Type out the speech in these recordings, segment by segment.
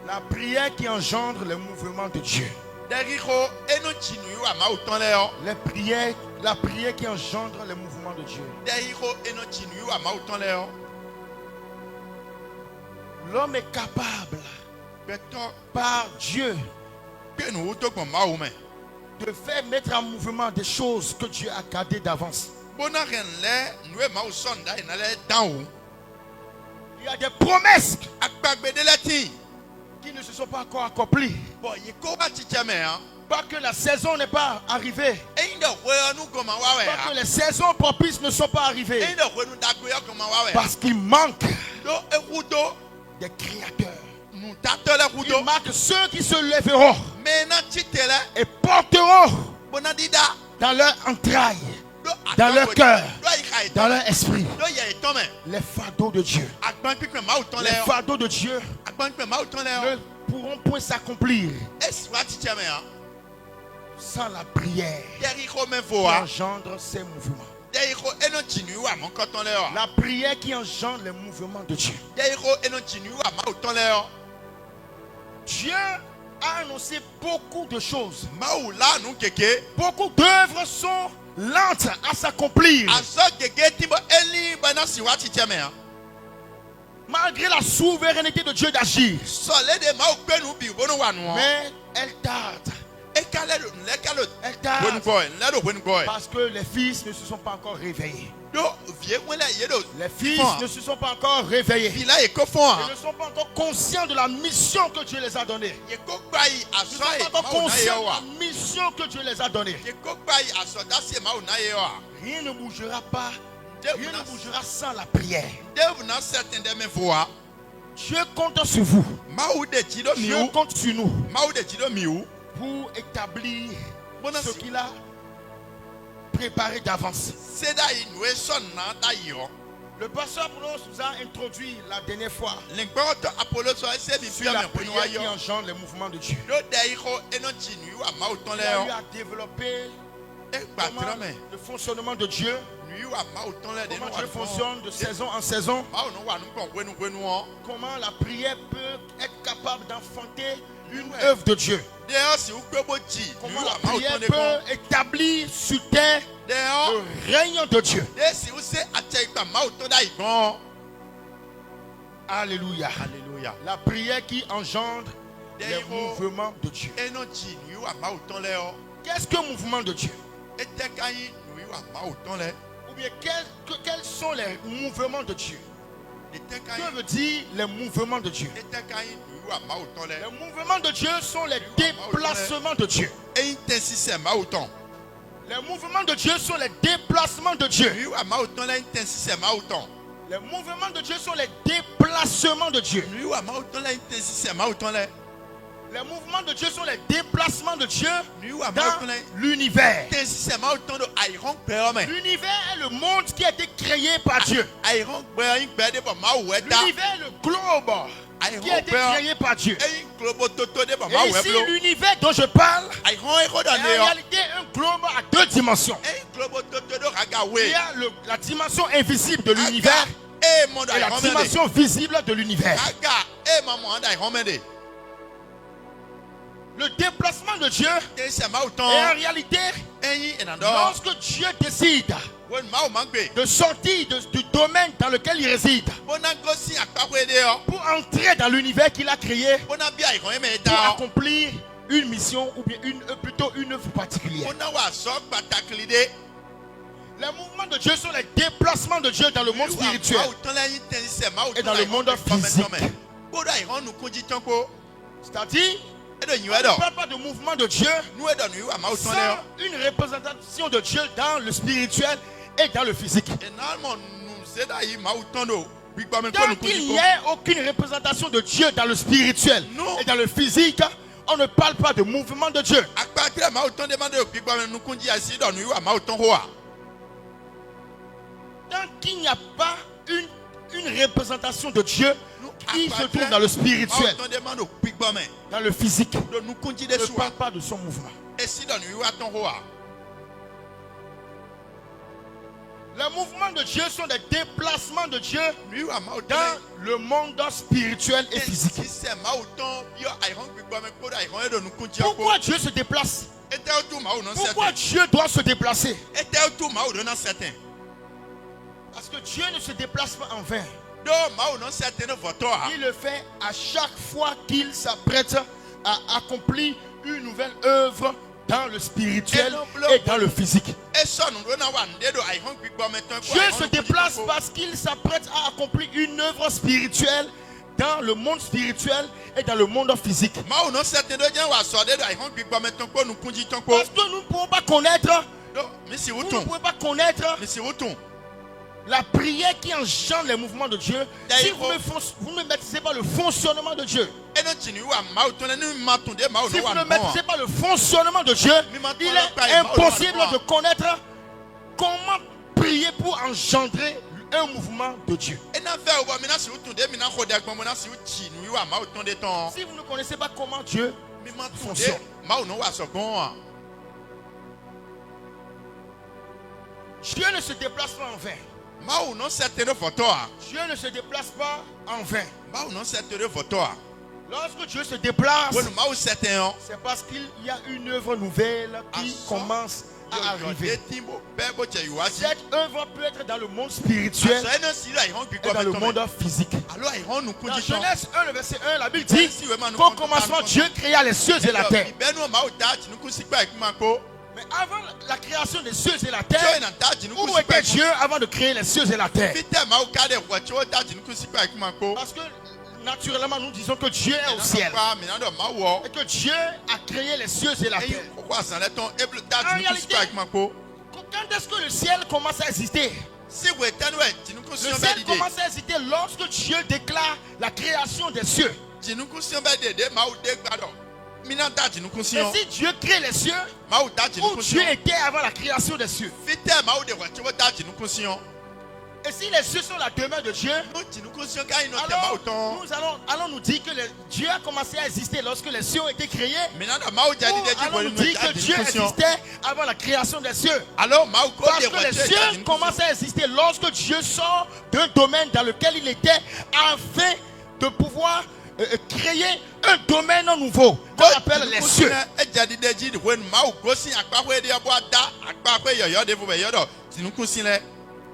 La prière qui engendre le mouvement de Dieu. La prière qui engendre le mouvement de Dieu. L'homme est capable par Dieu de faire mettre en mouvement des choses que Dieu a gardées d'avance. Il y a des promesses qui ne se sont pas encore accomplies. Pas que la saison n'est pas arrivée. Pas que les saisons propices ne sont pas arrivées. Parce qu'il manque des créateurs. Il manque ceux qui se lèveront et porteront dans leur entraille, dans leur cœur, dans leur esprit, les fardeaux de Dieu. Les fardeaux de Dieu ne pourront point s'accomplir sans la prière qui engendre ces mouvements. La prière qui engendre les mouvements de Dieu. Dieu a annoncé beaucoup de choses. Beaucoup d'œuvres sont lentes à s'accomplir. Malgré la souveraineté de Dieu d'agir. Mais elle tarde. Elle tarde. Parce que les fils ne se sont pas encore réveillés. Les fils ne se sont pas encore réveillés. Ils ne sont pas encore conscients de la mission que Dieu les a donnée. Ils ne sont pas encore conscients de la mission que Dieu les a donnée. Rien ne bougera pas. Rien ne bougera sans la prière. Dieu compte sur vous. Dieu compte sur nous pour établir ce qu'il a préparé d'avance. Le pasteur Apollos nous a introduit la dernière fois sur la prière qui engendre les mouvements de Dieu. Il a eu à développer le fonctionnement de Dieu. Comment Dieu fonctionne de saison en saison. Comment la prière peut être capable d'enfanter une œuvre de Dieu. Comment la prière peut établir sur terre le règne de Dieu. Alléluia. Alléluia. La prière qui engendre les mouvements de Dieu. Qu'est-ce que mouvement de Dieu? Ou bien quels sont les mouvements de Dieu? Que veut dire les mouvements de Dieu? Les mouvements de Dieu sont les déplacements de Dieu. Les mouvements de Dieu sont les déplacements de Dieu. Les mouvements de Dieu sont les déplacements de Dieu. Les mouvements de Dieu sont les déplacements de Dieu dans l'univers. L'univers est le monde qui a été créé par Dieu. L'univers est le globe qui a été créé par Dieu. Et ici, l'univers dont je parle est en réalité un globe à deux dimensions. Il y a la dimension invisible de l'univers et la dimension visible de l'univers. Le déplacement de Dieu est en réalité lorsque Dieu décide de sortir du domaine dans lequel il réside pour entrer dans l'univers qu'il a créé pour accomplir une mission ou bien plutôt une œuvre particulière. Les mouvements de Dieu sont les déplacements de Dieu dans le monde spirituel et dans le monde physique. C'est-à-dire, on ne parle pas de mouvement de Dieu sans une représentation de Dieu dans le spirituel et dans le physique. Tant qu'il n'y a aucune représentation de Dieu dans le spirituel et dans le physique, on ne parle pas de mouvement de Dieu. Tant qu'il n'y a pas une représentation de Dieu qui se trouve dans le spirituel, dans le physique, ne parle pas de son mouvement. Les mouvements de Dieu sont des déplacements de Dieu dans le monde spirituel et physique. Pourquoi Dieu se déplace? Pourquoi Dieu doit se déplacer? Parce que Dieu ne se déplace pas en vain. Il le fait à chaque fois qu'il s'apprête à accomplir une nouvelle œuvre dans le spirituel et dans le physique. Dieu se déplace parce qu'il s'apprête à accomplir une œuvre spirituelle dans le monde spirituel et dans le monde physique. Parce que nous ne pouvons pas connaître, la prière qui engendre les mouvements de Dieu si vous ne maîtrisez pas le fonctionnement de Dieu. Si vous ne maîtrisez pas le fonctionnement de Dieu, il est impossible de connaître comment prier pour engendrer un mouvement de Dieu. Si vous ne connaissez pas comment Dieu fonctionne, Dieu ne se déplace pas en vain. Dieu ne se déplace pas en vain. Lorsque Dieu se déplace, c'est parce qu'il y a une œuvre nouvelle qui commence à arriver. Cette œuvre peut être dans le monde spirituel et dans le monde physique. Dans Genèse 1, le verset 1, la Bible dit qu'au commencement, Dieu créa les cieux et la terre. Mais avant la création des cieux et la terre, où était Dieu avant de créer les cieux et la terre? Parce que naturellement, nous disons que Dieu est au ciel et que Dieu a créé les cieux et la terre. En réalité, quand est-ce que le ciel commence à exister? Le ciel commence à exister lorsque Dieu déclare la création des cieux. Et si Dieu crée les cieux, où Dieu était avant la création des cieux? Et si les cieux sont la demeure de Dieu, alors nous allons nous dire que Dieu a commencé à exister lorsque les cieux ont été créés. Allons nous dire que Dieu existait avant la création des cieux. Parce que les cieux commencent à exister lorsque Dieu sort d'un domaine dans lequel il était afin de pouvoir créer un domaine nouveau qu'on appelle les cieux.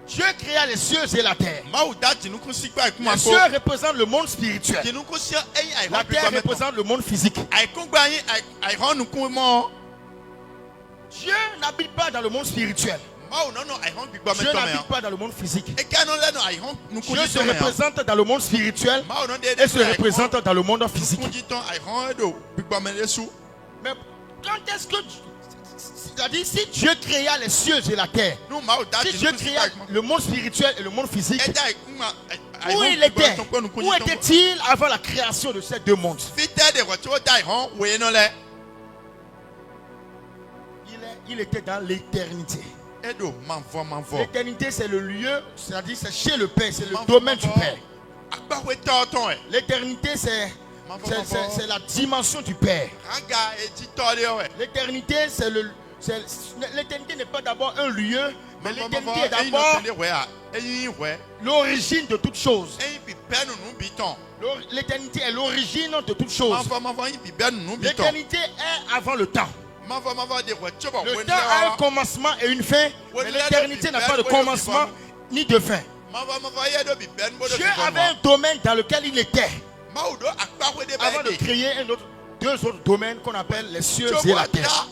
Dieu créa les cieux et la terre. Les cieux représentent le monde spirituel. La terre représente le monde physique. Dieu n'habite pas dans le monde spirituel. Dieu n'habite pas dans le monde physique. Dieu se représente dans le monde spirituel et se représente dans le monde physique. Mais quand est-ce que... C'est-à-dire, si Dieu créa les cieux et la terre, si Dieu créa le monde spirituel et le monde physique, où il était? Où était-il avant la création de ces deux mondes? Il était dans l'éternité. L'éternité, c'est le lieu, c'est-à-dire c'est chez le Père, c'est le domaine du Père. L'éternité, c'est la dimension du Père. L'éternité, l'éternité n'est pas d'abord un lieu, mais l'éternité est d'abord l'origine de toutes choses. L'éternité est l'origine de toutes choses. L'éternité est avant le temps. Le temps a un commencement et une fin, mais l'éternité n'a pas de commencement ni de fin. Dieu avait un domaine dans lequel il était avant de créer deux autres domaines qu'on appelle les cieux et la terre.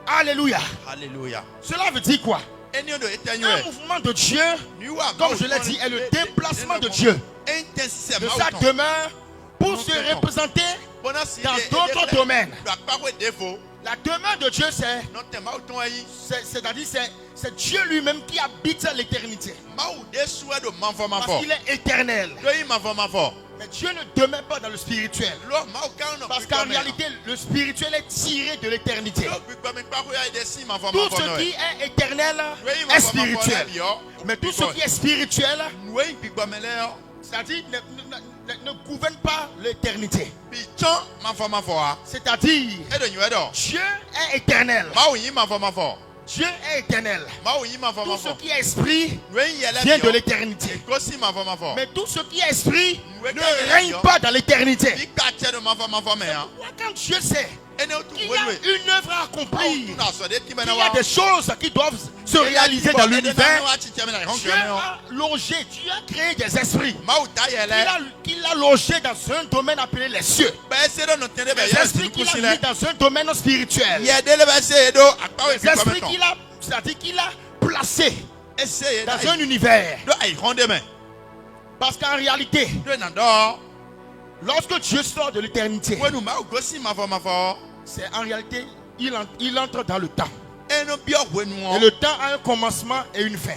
Alléluia. Alléluia. Cela veut dire quoi? Un mouvement de Dieu, comme je l'ai dit, est le déplacement de Dieu de sa demeure pour se représenter dans d'autres domaines. La demeure de Dieu, c'est-à-dire c'est Dieu lui-même qui habite l'éternité. Parce qu'il est éternel. Mais Dieu ne demeure pas dans le spirituel. Parce qu'en réalité, le spirituel est tiré de l'éternité. Tout ce qui est éternel est spirituel. Mais tout ce qui est spirituel, c'est-à-dire ne gouverne pas l'éternité. C'est-à-dire Dieu est éternel. Dieu est éternel. Tout ce qui est esprit vient de l'éternité. Mais tout ce qui est esprit ne règne pas dans l'éternité. Quand Dieu sait qu'il y a une œuvre à accomplir, il y a des choses qui doivent se réaliser dans l'univers, Dieu a logé, Dieu a créé des esprits qu'il a logé dans un domaine appelé les cieux. Les esprits qu'il a mis dans un domaine spirituel. Les esprits qu'il a placés dans un univers. Parce qu'en réalité, lorsque Dieu sort de l'éternité, c'est en réalité, il entre dans le temps. Et le temps a un commencement et une fin.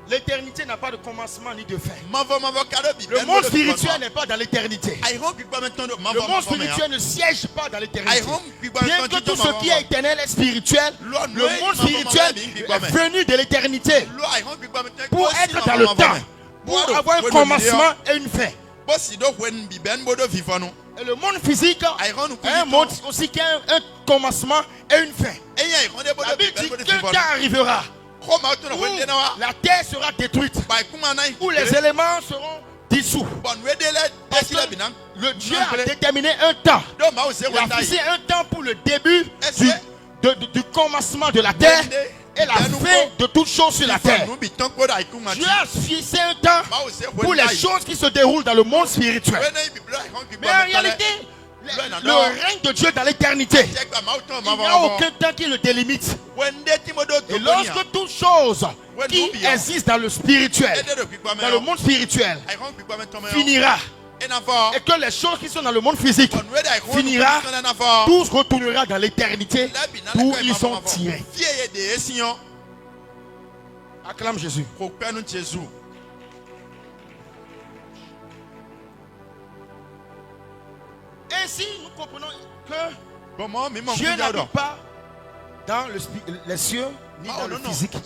L'éternité n'a pas de commencement ni de fin. Le monde spirituel n'est pas dans l'éternité. Le monde spirituel ne siège pas dans l'éternité. Bien que tout ce qui est éternel est spirituel, le monde spirituel est venu de l'éternité pour être dans le temps, pour avoir un commencement et une fin. Et le monde physique est un monde aussi qui a un commencement et une fin. La Bible dit qu'un temps arrivera où la terre sera détruite, où les éléments seront dissous. Parce que le Dieu a déterminé un temps. Il a fixé un temps pour le début du commencement de la terre et la fin de toutes choses sur la terre. Dieu a fixé un temps pour les choses qui se déroulent dans le monde spirituel. Mais en réalité, le règne de Dieu dans l'éternité, il n'y a aucun temps qui le délimite. Et lorsque toute chose qui existe dans le spirituel, dans le monde spirituel, finira, et que les choses qui sont dans le monde physique finira, tout retournera dans l'éternité d'où ils sont tirés. Acclame Jésus. Ainsi, nous comprenons que Dieu n'habite pas dans les cieux ni dans le physique.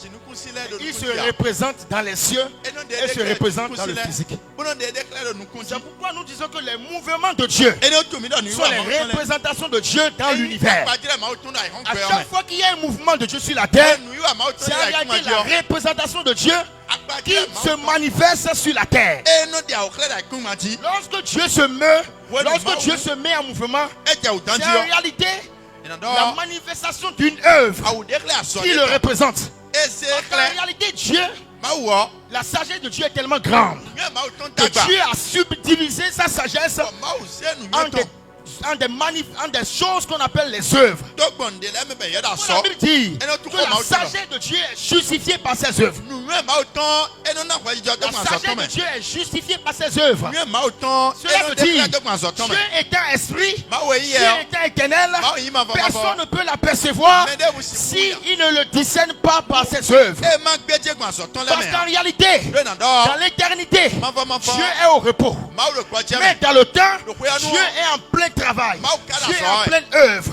Il se représente dans les cieux et se représente dans le physique. C'est pourquoi nous disons que les mouvements de Dieu sont les représentations de Dieu dans l'univers. À chaque fois qu'il y a un mouvement de Dieu sur la terre, c'est en réalité la représentation de Dieu qui se manifeste sur la terre. Lorsque Dieu se meurt, lorsque Dieu se met en mouvement, c'est en réalité la manifestation d'une œuvre qui le représente. Parce qu'en réalité, Dieu, la sagesse de Dieu est tellement grande que Dieu a subdivisé sa sagesse en des choses qu'on appelle les œuvres. La Bible dit que la sagesse de Dieu est justifiée par ses œuvres. La sagesse de Dieu est justifiée par ses œuvres. Cela veut dire Dieu étant esprit, Dieu étant éternel, personne ne peut l'apercevoir s'il ne le discerne pas par ses œuvres. Parce qu'en réalité, dans l'éternité, Dieu est au repos. Mais dans le temps, Dieu est en plein travail. Dieu est en pleine œuvre.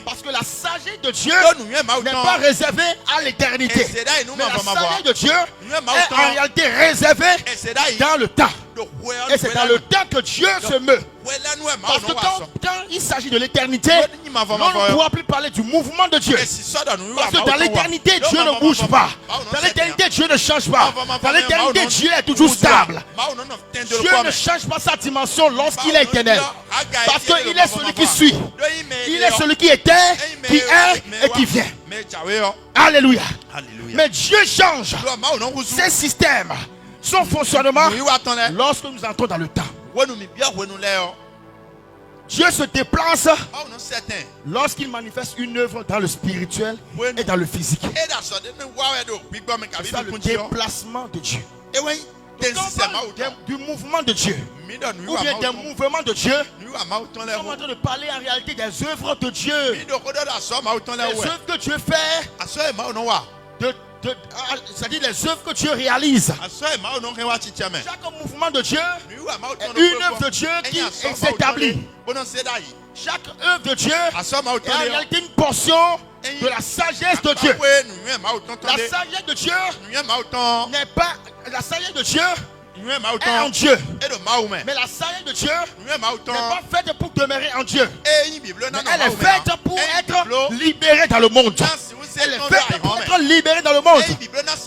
Parce que la sagesse de Dieu n'est pas réservée à l'éternité. Mais la sagesse de Dieu est en réalité réservée dans le temps. Et c'est dans le temps que Dieu se meut. Parce que quand il s'agit de l'éternité, on ne pourra plus parler du mouvement de Dieu. Parce que dans l'éternité, Dieu ne bouge pas. Dans l'éternité, Dieu ne change pas. Dans l'éternité, Dieu est toujours stable. Dieu ne change pas sa dimension lorsqu'il est éternel. Parce qu'il est celui qui suit. Il est celui qui était, qui est et qui vient. Alléluia. Mais Dieu change ses systèmes, son fonctionnement lorsque nous entrons dans le temps. Dieu se déplace lorsqu'il manifeste une œuvre dans le spirituel et dans le physique. C'est ça le déplacement de Dieu. Quand on parle du mouvement de Dieu ou bien des mouvements de Dieu, nous sommes en train de parler en réalité des œuvres de Dieu. Les œuvres que Dieu fait, c'est-à-dire les œuvres que Dieu réalise. Chaque mouvement de Dieu est une œuvre de Dieu qui s'établit. Chaque œuvre de Dieu est en réalité une portion de la sagesse de Dieu. La sagesse de Dieu n'est pas... La sagesse de Dieu est en Dieu. Mais la sagesse de Dieu n'est pas faite pour demeurer en Dieu. Mais elle est faite pour être libérée dans le monde. Elle est faite pour être libérée dans le monde.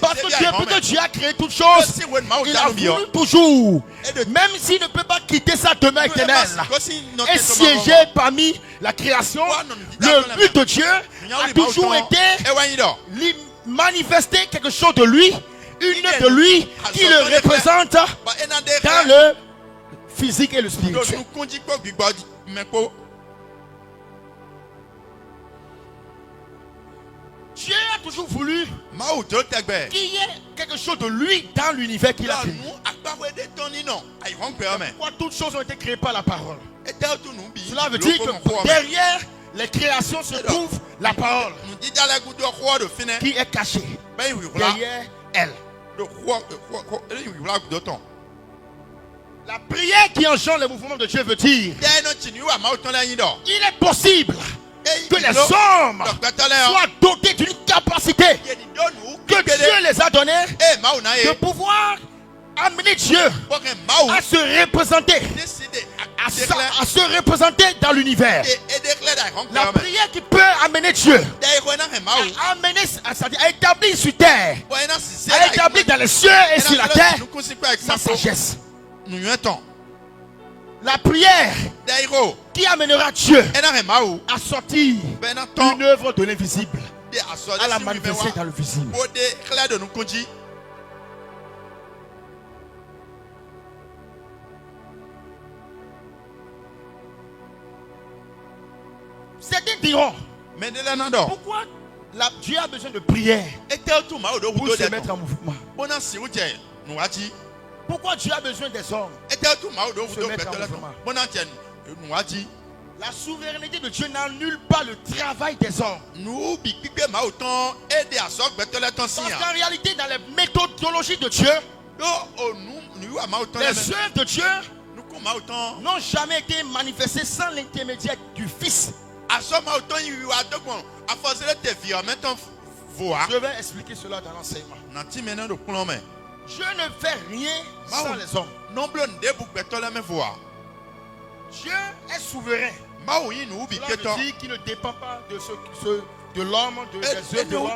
Parce que Dieu a créé toutes choses. Il a voulu toujours, même s'il ne peut pas quitter sa demeure éternelle et siéger parmi la création, le but de Dieu a toujours été manifester quelque chose de lui, une œuvre de lui qui le représente dans le physique et le spirituel. Dieu a toujours voulu qu'il y ait quelque chose de lui dans l'univers qu'il a créé. Pourquoi toutes choses ont été créées par la parole? Cela veut dire que derrière les créations se trouve la parole qui est cachée derrière elle. La prière qui engendre le mouvement de Dieu veut dire il est possible que les hommes soient dotés d'une capacité que Dieu les a donnée de pouvoir amener Dieu à se représenter, à se représenter dans l'univers. La prière qui peut amener Dieu à établir sur terre, à établir dans les cieux et sur la terre sa sagesse. La prière qui amènera Dieu à sortir une œuvre de l'invisible à la manifester dans le visible. Certains diront, pourquoi Dieu a besoin de prière pour se mettre en mouvement? Pourquoi Dieu a besoin des hommes pour se mettre en mouvement? La souveraineté de Dieu n'annule pas le travail des hommes. Parce qu'en réalité, dans les méthodologies de Dieu, les œuvres de Dieu n'ont jamais été manifestées sans l'intermédiaire du Fils. Je vais expliquer cela dans l'enseignement. Je ne fais rien sans les hommes. Dieu est souverain. Cela veut dire qu'il ne dépend pas de l'homme, des œuvres de l'homme,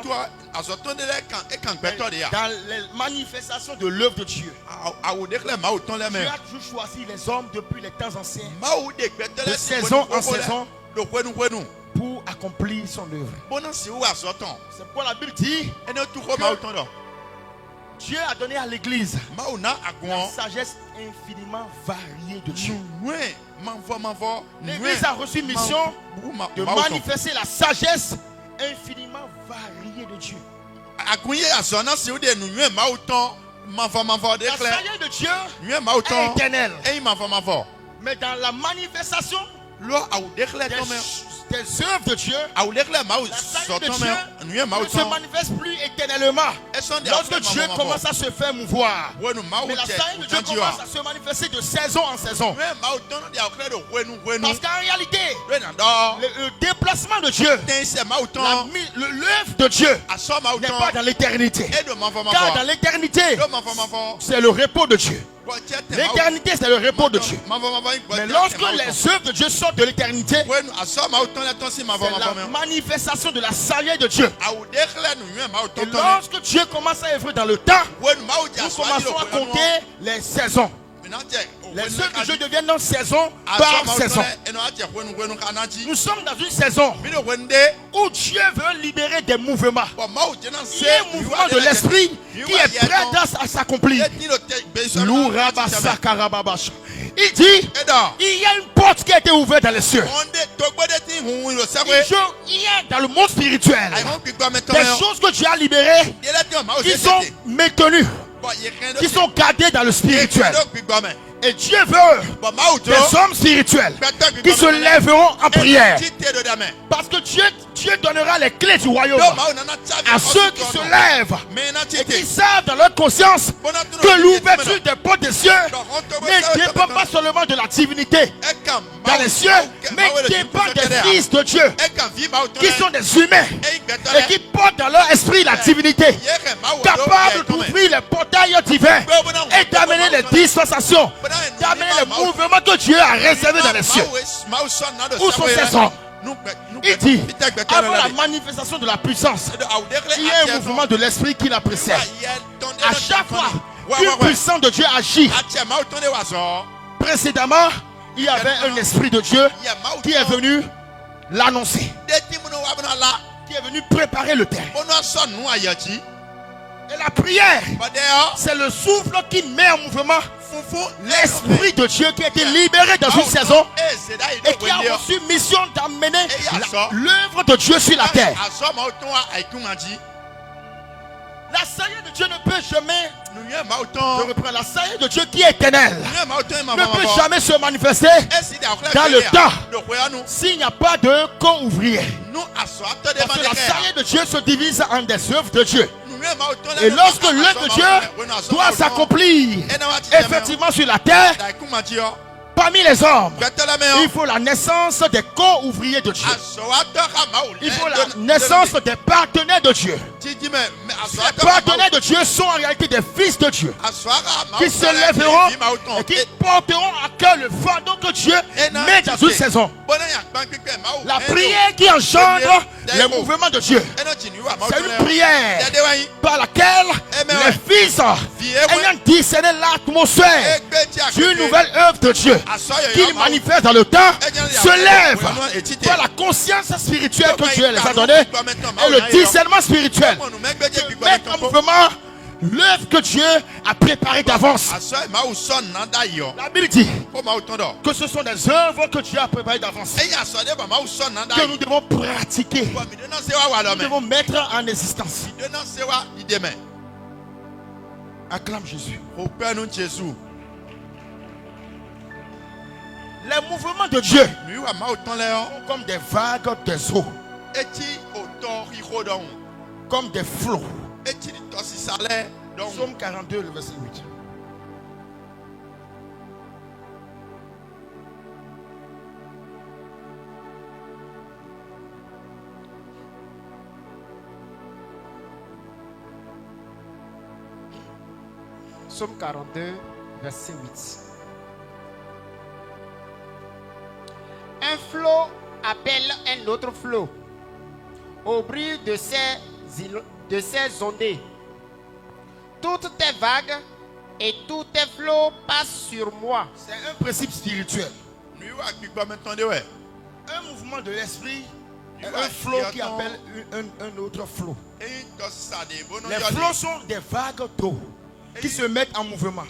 dans les manifestations de l'œuvre de Dieu. Dieu a toujours choisi les hommes depuis les temps anciens, de saison en saison, pour accomplir son œuvre. C'est pourquoi la Bible dit que Dieu a donné à l'église la sagesse infiniment variée de Dieu. L'église a reçu une mission de manifester la sagesse infiniment variée de Dieu. La sagesse de Dieu est éternelle. Mais dans la manifestation des œuvres de Dieu, la sagesse de Dieu ne se manifeste plus éternellement. Lorsque Dieu commence à se faire mouvoir, mais la sagesse de Dieu commence à se manifester de saison en saison. Parce qu'en réalité, le déplacement de Dieu, l'œuvre de Dieu n'est pas dans l'éternité. Car dans l'éternité, c'est le repos de Dieu. L'éternité, c'est le repos de Dieu. Mais lorsque les œuvres de Dieu sortent de l'éternité, c'est la manifestation de la sagesse de Dieu. Et lorsque Dieu commence à œuvrer dans le temps, nous commençons à compter les saisons. Les œuvres de Dieu deviennent dans saison par saison. Nous sommes dans une saison où Dieu veut libérer des mouvements. Il y a un mouvement de l'esprit qui est prêt à s'accomplir. Il dit, il y a une porte qui a été ouverte dans les cieux. Il y a dans le monde spirituel des choses que Dieu a libérées qui sont maintenues, qui sont gardées dans le spirituel. Et Dieu veut des hommes spirituels qui se lèveront en prière. Parce que Dieu donnera les clés du royaume à ceux qui se lèvent et qui savent dans leur conscience que l'ouverture des portes des cieux ne dépend pas seulement de la divinité, dans les cieux, mais dépend des fils de Dieu, qui sont des humains et qui portent dans leur esprit la divinité, capables d'ouvrir les portails divins et d'amener les dispensations, d'amener les mouvements que Dieu a réservés dans les cieux. Où sont ces hommes? Il dit, avant la manifestation de la puissance, il y a un mouvement de l'esprit qui la précède. À chaque fois qu'une puissance de Dieu agit, précédemment, il y avait un esprit de Dieu qui est venu l'annoncer, qui est venu préparer le terrain. Et la prière, c'est le souffle qui met en mouvement l'esprit de Dieu qui a été libéré dans une saison et qui a reçu mission d'amener l'œuvre de Dieu sur la terre. La saillie de Dieu ne peut jamais, la saillie de Dieu qui est éternelle, ne peut jamais se manifester dans le temps s'il n'y a pas de co-ouvrier. Parce que la saillie de Dieu se divise en des œuvres de Dieu. Et lorsque l'œuvre de Dieu doit s'accomplir effectivement sur la terre, parmi les hommes, il faut la naissance des co-ouvriers de Dieu. Il faut la naissance des partenaires de Dieu. Les partenaires de Dieu sont en réalité des fils de Dieu qui se lèveront et qui porteront à cœur le fardeau que Dieu met dans une saison. La prière qui engendre les mouvements de Dieu, c'est une prière par laquelle les fils, ayant discerné l'atmosphère d'une nouvelle œuvre de Dieu qu'il manifeste dans le temps, se lèvent par la conscience spirituelle que Dieu les a donnée et le discernement spirituel qui met en mouvement l'œuvre que Dieu a préparée d'avance. La Bible dit que ce sont des œuvres que Dieu a préparées d'avance, que nous devons pratiquer, nous devons mettre en existence. Acclame Jésus. Les mouvements de Dieu sont comme des vagues des eaux, comme des flots. Psaume 42, le verset 8. Psaume 42, verset 8. Un flot appelle un autre flot au bruit de ses ondées. Toutes tes vagues et tous tes flots passent sur moi. C'est un principe spirituel. Un mouvement de l'esprit et un flot qui appelle un autre flot. Les flots sont des vagues d'eau qui se mettent en mouvement.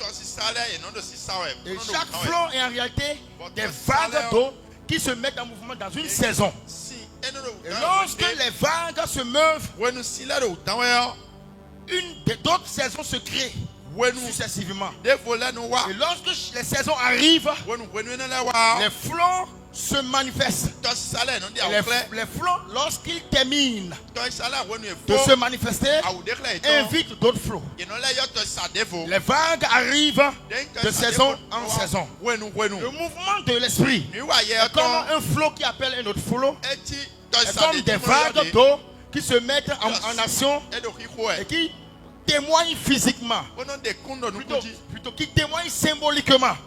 Et chaque flot est en réalité des vagues d'eau qui se mettent en mouvement dans une saison. Et lorsque les vagues se meuvent, d'autres saisons se créent successivement. Et lorsque les saisons arrivent, les flots se manifestent. Et les flots, lorsqu'ils terminent de se manifester, invitent d'autres flots. Les vagues arrivent de saison en saison. Le mouvement de l'esprit est comme un flot qui appelle un autre flot. C'est comme des vagues d'eau qui se mettent en action et qui témoignent physiquement, plutôt qui témoignent symboliquement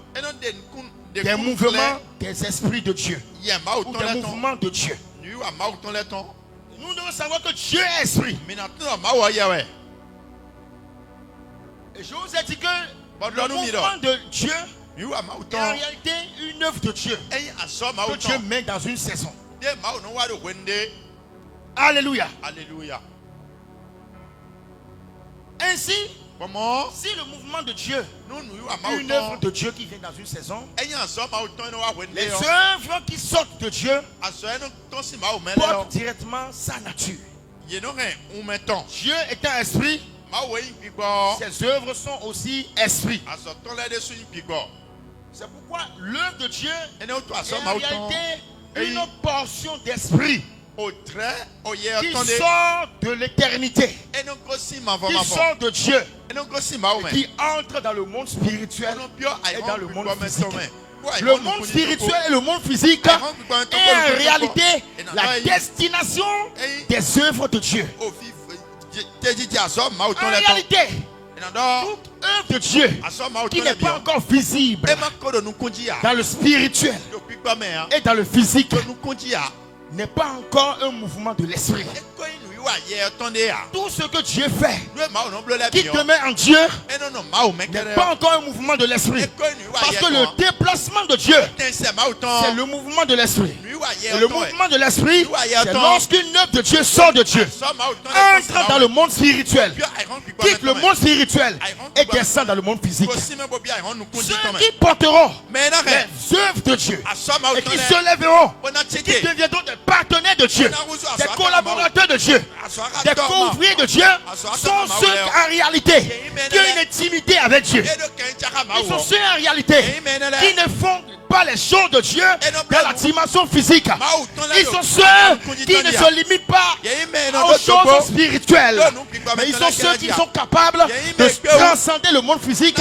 des mouvements des esprits de Dieu ou des mouvements de Dieu. Nous devons savoir que Dieu est esprit. Et je vous ai dit que le mouvement de Dieu est en réalité une œuvre de Dieu que Dieu met dans une saison. Alléluia. Alléluia. Ainsi, si le mouvement de Dieu est une œuvre de Dieu qui vient dans une saison, les œuvres qui sortent de Dieu portent directement sa nature. Dieu étant esprit, ses œuvres sont aussi esprit. C'est pourquoi l'œuvre de Dieu est en réalité une portion d'esprit qui sort de l'éternité, qui sort de Dieu, et qui entre dans le monde spirituel et dans le monde physique. Le monde spirituel et le monde physique est en réalité la destination des œuvres de Dieu. En réalité, toute œuvre de Dieu qui n'est pas encore visible dans le spirituel et dans le physique n'est pas encore un mouvement de l'esprit. Tout ce que Dieu fait qui te met en Dieu n'est pas encore un mouvement de l'esprit. Parce que le déplacement de Dieu, c'est le mouvement de l'esprit. Et le mouvement de l'esprit, c'est lorsqu'une œuvre de Dieu sort de Dieu, entre dans le monde spirituel, quitte le monde spirituel et descend dans le monde physique. Ceux qui porteront les œuvres de Dieu et qui se lèveront, qui deviendront des partenaires de Dieu, des collaborateurs de Dieu, des co-ouvriers de Dieu, sont ceux en réalité qui ont une intimité avec Dieu. Ils sont ceux en réalité qui ne font pas les choses de Dieu dans la dimension physique. Ils sont ceux qui ne se limitent pas aux choses spirituelles, mais ils sont ceux qui sont capables de transcender le monde physique,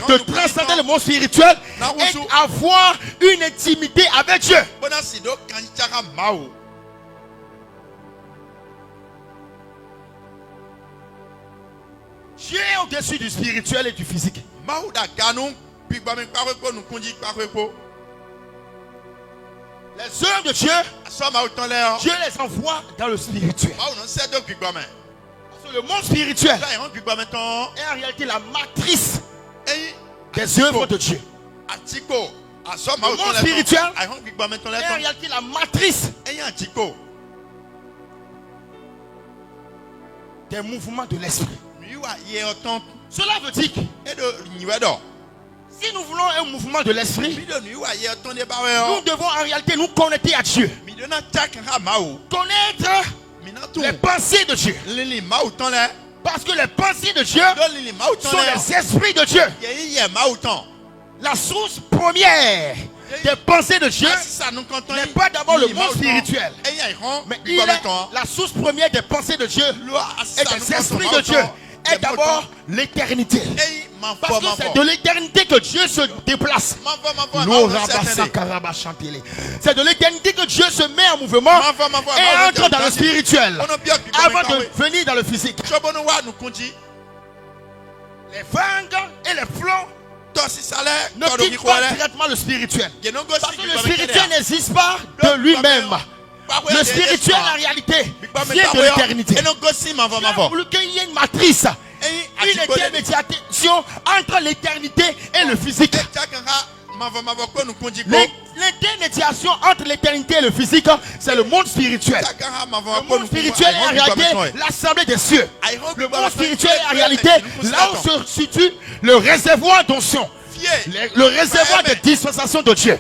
de transcender le monde spirituel et avoir une intimité avec Dieu. Dieu est au-dessus du spirituel et du physique. Les œuvres de Dieu, Dieu les envoie dans le spirituel. Parce que le monde spirituel est en réalité la matrice des œuvres de Dieu. Le monde spirituel est en réalité la matrice des mouvements de l'esprit. Cela veut dire que si nous voulons un mouvement de l'esprit, nous devons en réalité nous connecter à Dieu. Connaître les pensées de Dieu. Parce que les pensées de Dieu sont les esprits de Dieu. La source première des pensées de Dieu n'est pas d'abord le monde spirituel, mais il est la source première des pensées de Dieu et des esprits de Dieu est d'abord l'éternité. Parce que c'est de l'éternité que Dieu se déplace. C'est de l'éternité que Dieu se met en mouvement et entre dans le spirituel avant de venir dans le physique. Les vagues et les flots ne quittent pas directement le spirituel. Parce que le spirituel n'existe pas de lui-même. Le spirituel en réalité vient de l'éternité. Il a voulu qu'il y ait une matrice, une intermédiation entre l'éternité et le physique. L'intermédiation entre l'éternité et le physique, c'est le monde spirituel. Le monde spirituel est en réalité l'assemblée des cieux. Le monde spirituel est en réalité là où se situe le réservoir d'onction, le réservoir de dispensation de Dieu.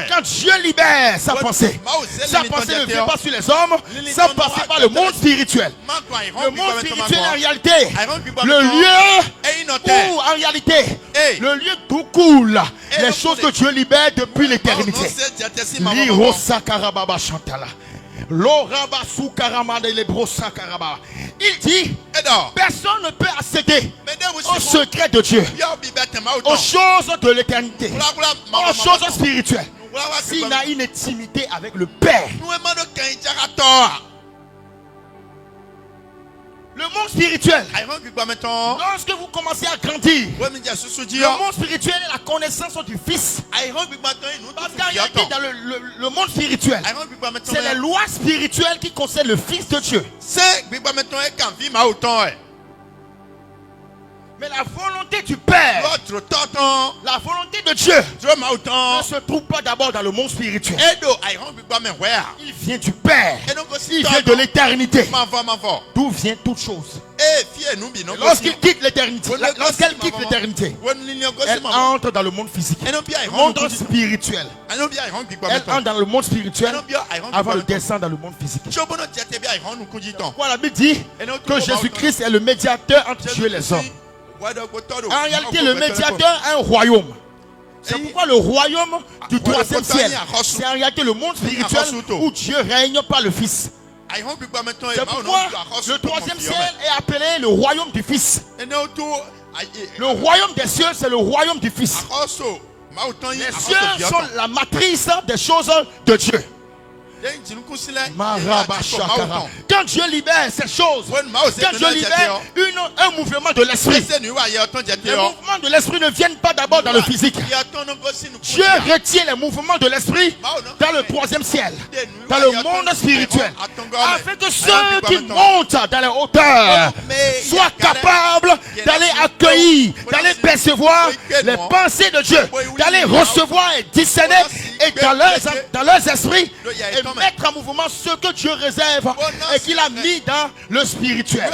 Quand Dieu libère sa pensée ne vient pas sur les hommes, ça passe par le monde spirituel. Le monde spirituel est en réalité le lieu où en réalité le lieu d'où coule les choses que Dieu libère depuis l'éternité. Il dit, personne ne peut accéder au secret de Dieu, aux choses de l'éternité, aux choses spirituelles, s'il a une intimité avec le Père. Le monde spirituel, lorsque vous commencez à grandir, le monde spirituel est la connaissance du Fils. Parce qu'en réalité, dans le monde spirituel, c'est les lois spirituelles qui concernent le Fils de Dieu. Mais la volonté du Père, la volonté de Dieu ne se trouve pas d'abord dans le monde spirituel. Il vient du Père. Il vient de l'éternité. D'où vient toute chose. Lorsqu'il quitte l'éternité, lorsqu'elle quitte l'éternité, elle entre dans le monde physique, le monde spirituel. Elle entre dans le monde spirituel avant de descendre dans le monde physique. Voilà, la Bible dit que Jésus-Christ est le médiateur entre Dieu et les hommes. En réalité, le médiateur a un royaume. C'est pourquoi le royaume du troisième ciel, c'est en réalité le monde spirituel où Dieu règne par le Fils. C'est pourquoi le troisième ciel est appelé le royaume du Fils. Le royaume des cieux, c'est le royaume du Fils. Les cieux sont la matrice des choses de Dieu. Quand Dieu libère ces choses, quand Dieu libère un mouvement de l'esprit, les mouvements de l'esprit ne viennent pas d'abord dans le physique. Dieu retient les mouvements de l'esprit dans le troisième ciel, dans le monde spirituel, afin que ceux qui montent dans les hauteurs soient capables d'aller accueillir, d'aller percevoir les pensées de Dieu, d'aller recevoir et discerner et dans leurs esprits et mettre en mouvement ce que Dieu réserve et qu'il a mis dans le spirituel.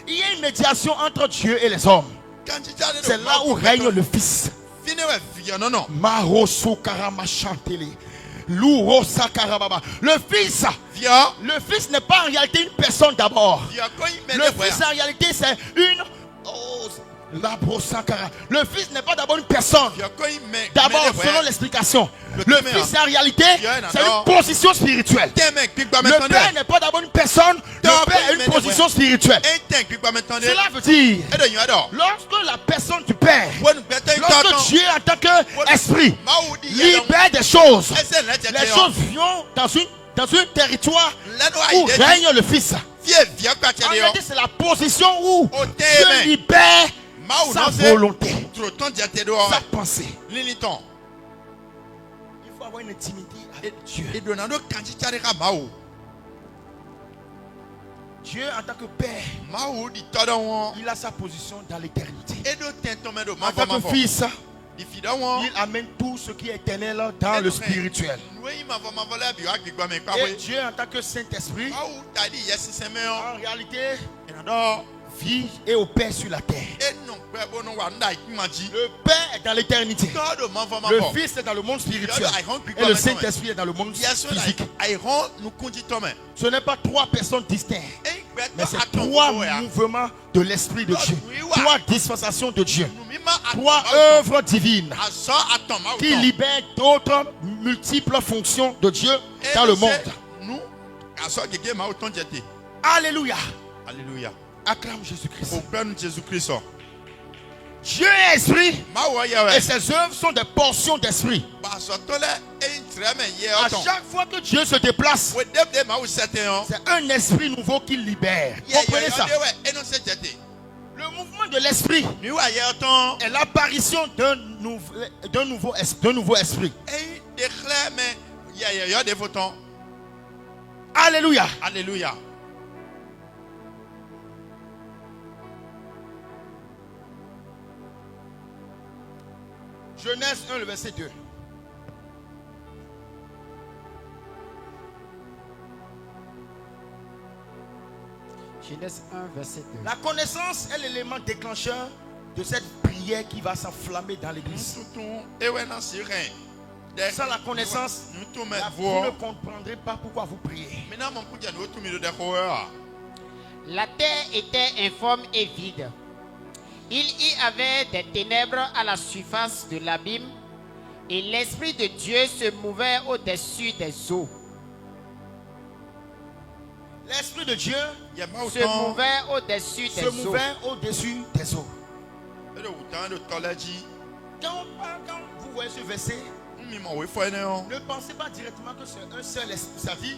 Il y a une médiation entre Dieu et les hommes. C'est là où règne le Fils. Le Fils n'est pas en réalité une personne d'abord. Le Fils en réalité c'est une... Le Fils n'est pas d'abord une personne. D'abord, selon l'explication, le Fils en réalité, c'est une position spirituelle. Le Père n'est pas d'abord une personne. Le Père est une position spirituelle. Cela veut dire, lorsque la personne du Père, lorsque Dieu en tant qu'esprit libère des choses, les choses viennent dans un territoire où règne le Fils. En réalité, c'est la position où Dieu libère sa volonté, sa pensée. Il faut avoir une intimité avec Dieu. Dieu en tant que Père, il a sa position dans l'éternité. En tant que Fils, il amène tout ce qui est éternel dans le spirituel. Et Dieu en tant que Saint-Esprit, en réalité, vit et opère sur la terre. Le Père est dans l'éternité. Le Fils est dans le monde spirituel. Et le Saint-Esprit est dans le monde physique. Ce n'est pas trois personnes distinctes, mais c'est trois mouvements de l'Esprit de Dieu. Trois dispensations de Dieu. Trois œuvres divines qui libèrent d'autres multiples fonctions de Dieu dans le monde. Alléluia. Alléluia. Acclame Jésus-Christ. Dieu est esprit et ses œuvres sont des portions d'esprit. À chaque fois que Dieu se déplace, c'est un esprit nouveau qu'il libère. Comprenez ça? Le mouvement de l'esprit est l'apparition d'un nouveau esprit. Alléluia. Alléluia. Genèse 1, le verset 2. Genèse 1, verset 2. La connaissance est l'élément déclencheur de cette prière qui va s'enflammer dans l'église. Sans la connaissance, vous ne comprendrez pas pourquoi vous priez. La terre était informe et vide. Il y avait des ténèbres à la surface de l'abîme et l'Esprit de Dieu se mouvait au-dessus des eaux. L'Esprit de Dieu se mouvait au-dessus des eaux. Quand vous voyez ce verset, ne pensez pas directement que c'est un seul esprit. Ça dit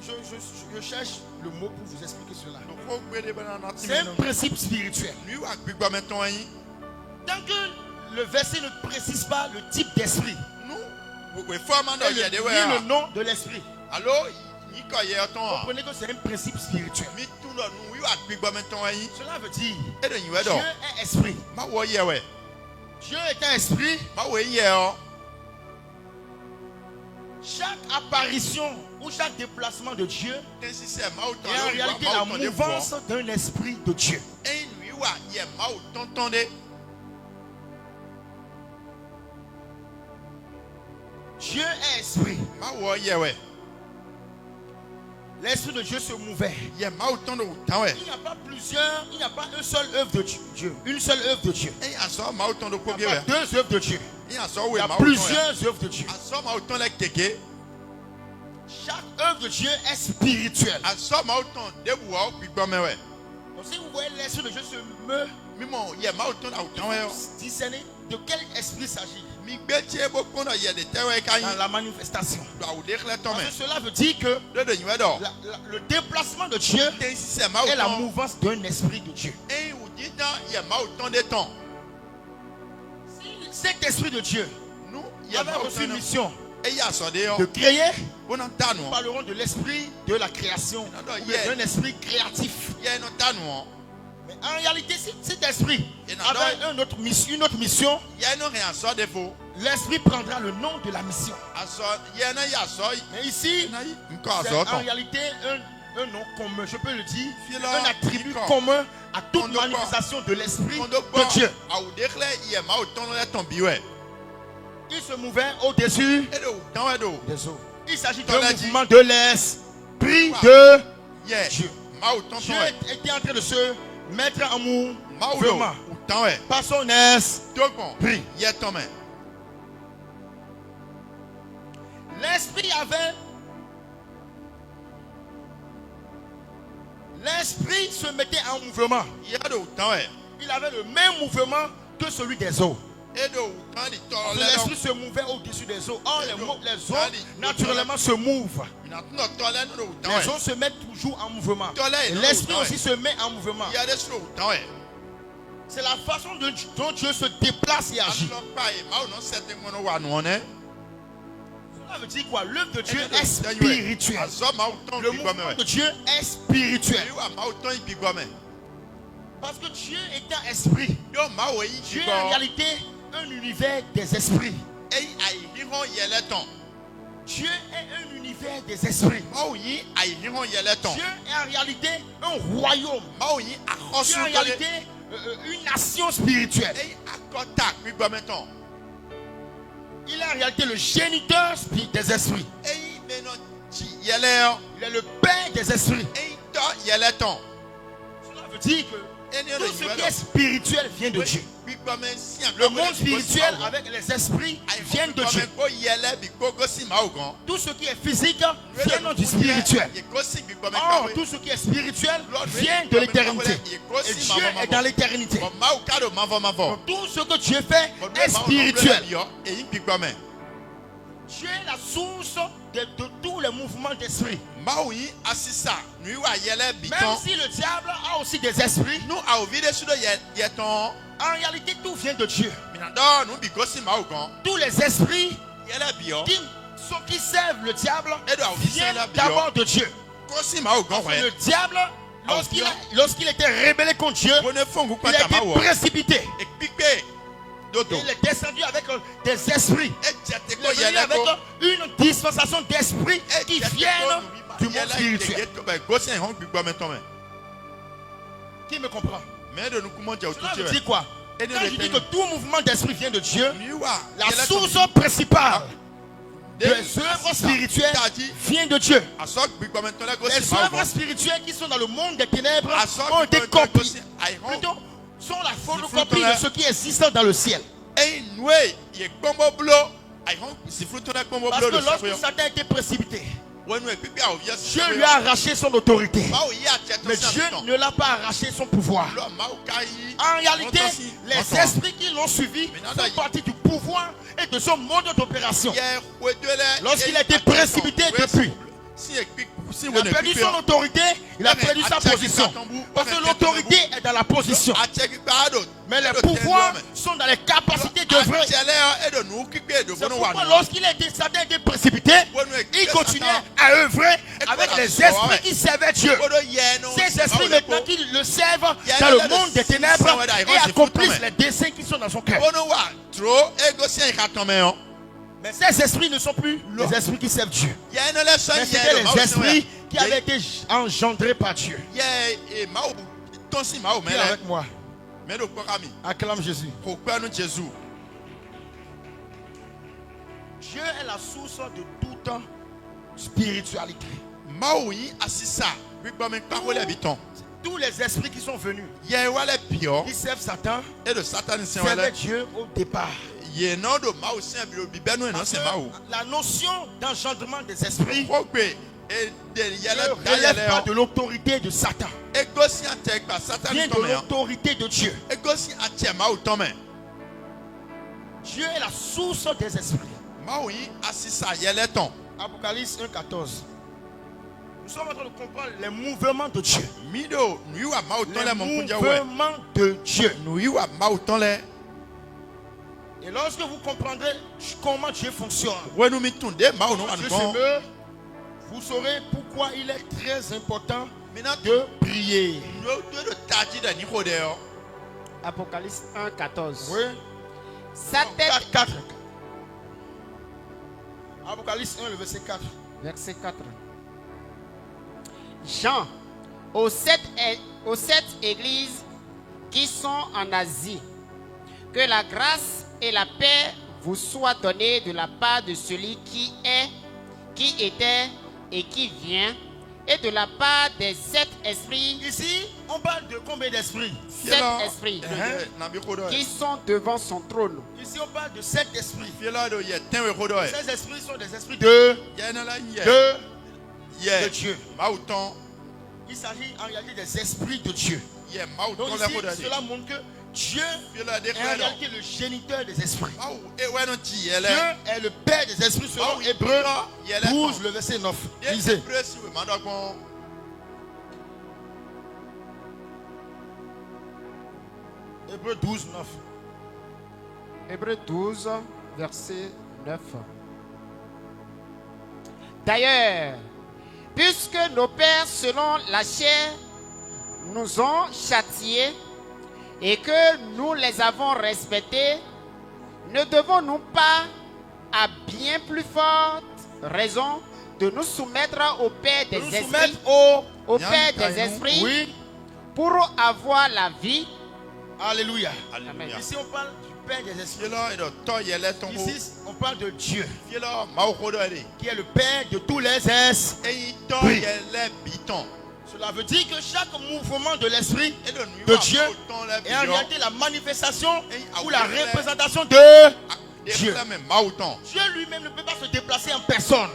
je cherche le mot pour vous expliquer cela. C'est un principe spirituel. Tant que le verset ne précise pas le type d'esprit ni le nom de l'esprit, comprenez que c'est un principe spirituel. Cela veut dire Dieu est esprit. Dieu est un esprit. Chaque apparition ou chaque déplacement de Dieu est en réalité la mouvance d'un esprit de Dieu. Dieu est esprit. L'esprit de Dieu se mouvait. Il n'y a pas plusieurs, il n'y a pas une seule œuvre de Dieu. Une seule œuvre de Dieu. Il n'y a pas deux œuvres de Dieu. Il y a plusieurs œuvres de Dieu. Chaque œuvre de Dieu est spirituelle. Donc si vous voyez l'esprit de Dieu se meut, discerner de quel esprit il s'agit. Dans la manifestation. Parce que cela veut dire que le déplacement de Dieu est la mouvance d'un esprit de Dieu. Si cet esprit de Dieu avait reçu une mission de créer, nous parlerons de l'esprit de la création, d'un esprit créatif. Mais en réalité, si cet esprit avait une autre mission, l'esprit prendra le nom de la mission. Mais ici, c'est en réalité un nom commun, je peux le dire, un attribut commun à toute manifestation de l'esprit de Dieu. Il se mouvait au-dessus des eaux. Il s'agit d'un mouvement de l'esprit de Dieu. Dieu était en train de se mettre en mouvement par son esprit. L'esprit avait... L'esprit se mettait en mouvement. Il avait le même mouvement que celui des eaux. L'esprit se mouvait au-dessus des eaux. Or, les eaux naturellement se mouvent. Les eaux se mettent toujours en mouvement. L'esprit aussi se met en mouvement. C'est la façon dont Dieu se déplace et agit. Cela veut dire quoi? L'œuvre de Dieu est spirituelle. Le mouvement de Dieu est spirituel. Parce que Dieu est un esprit. Dieu est en réalité un univers des esprits. Dieu est un univers des esprits. Dieu est en réalité un royaume. Dieu est en réalité une nation spirituelle. Il est en réalité le géniteur des esprits. Il est le père des esprits. Cela veut dire que tout ce qui est spirituel vient de Dieu. Le monde spirituel avec les esprits viennent de Dieu. Tout ce qui est physique vient du spirituel. Or, tout ce qui est spirituel vient de l'éternité. Et Dieu est dans l'éternité. Tout ce que Dieu fait est spirituel. Dieu est la source de tous les mouvements d'esprit. Même si le diable a aussi des esprits, en réalité tout vient de Dieu. Tous les esprits qui servent le diable viennent d'abord de Dieu. Le diable, lorsqu'il était rébellé contre Dieu, il a été précipité. Il est descendu avec des esprits. Il est venu avec une dispensation d'esprits qui viennent du monde spirituel. Qui me comprend? Cela veut dire quoi? Quand je dis que tout mouvement d'esprit vient de Dieu, la source principale des œuvres spirituelles vient de Dieu. Les œuvres spirituelles qui sont dans le monde des ténèbres ont été copiées. Plutôt, sont la photocopie de ce qui existe dans le ciel. Parce que lorsque Satan a été précipité, Dieu lui a arraché son autorité. Mais Dieu ne l'a pas arraché son pouvoir. En réalité, les esprits qui l'ont suivi font partie du pouvoir et de son mode d'opération. Lorsqu'il a été précipité depuis, il a perdu son autorité, il a perdu sa position. Parce que l'autorité est dans la position. Mais les pouvoirs sont dans les capacités d'œuvrer. C'est pourquoi lorsqu'il a été précipité, il continuait à œuvrer avec les esprits qui servaient Dieu. Ces esprits maintenant qui le servent dans le monde des ténèbres et accomplissent les desseins qui sont dans son cœur. Mais ces esprits ne sont plus les esprits qui servent Dieu. Mais c'était les esprits qui avaient été engendrés par Dieu. Viens avec moi. Acclame Jésus. Dieu est la source de toute spiritualité. Tous les esprits qui sont venus, qui servent Satan, servaient Dieu au départ. La notion d'engendrement des esprits ne relève pas de l'autorité de Satan. Vient de l'autorité de Dieu. Dieu est la source des esprits. Apocalypse 1,14. Nous sommes en train de comprendre les mouvements de Dieu. Les mouvements de Dieu. Et lorsque vous comprendrez comment Dieu fonctionne, vous saurez pourquoi il est très important de prier. Apocalypse 1,14. Oui. Sa tête. 4. Apocalypse 1, le verset 4. Verset 4. Jean, aux sept églises qui sont en Asie, que la grâce et la paix vous soient données de la part de celui qui est, qui était et qui vient, et de la part des 7 esprits. Ici, on parle de combien d'esprits? 7 esprits qui sont devant son trône. Ici, on parle de 7 esprits. Ces esprits sont des esprits de Dieu. Il s'agit en réalité des esprits de Dieu. Donc ici, cela montre que Dieu est en réalité le géniteur des esprits. Dieu est le père des esprits selon Hébreux 12, le verset 9. Lisez. Hébreux 12, 9. Hébreux 12, verset 9. D'ailleurs, puisque nos pères selon la chair nous ont châtiés et que nous les avons respectés, ne devons-nous pas, à bien plus forte raison, de nous soumettre au Père des esprits, au Père des esprits, oui, pour avoir la vie? Alléluia. Amen. Ici on parle du Père des esprits. Ici on parle de Dieu, qui est le Père de tous les esprits. Cela veut dire que chaque mouvement de l'esprit de Dieu est en réalité la manifestation ou la représentation de Dieu. Dieu lui-même ne peut pas se déplacer en personne.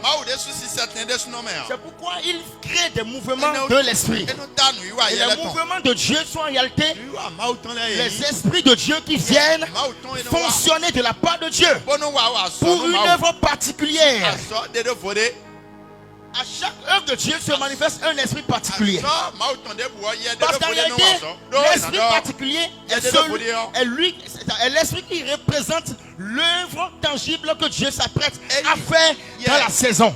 C'est pourquoi il crée des mouvements de l'esprit. Et les mouvements de Dieu sont en réalité les esprits de Dieu qui viennent fonctionner de la part de Dieu pour une œuvre particulière. À chaque œuvre de Dieu se manifeste un esprit particulier. Parce qu'en réalité, l'esprit particulier est l'esprit qui représente l'œuvre tangible que Dieu s'apprête à faire dans la saison.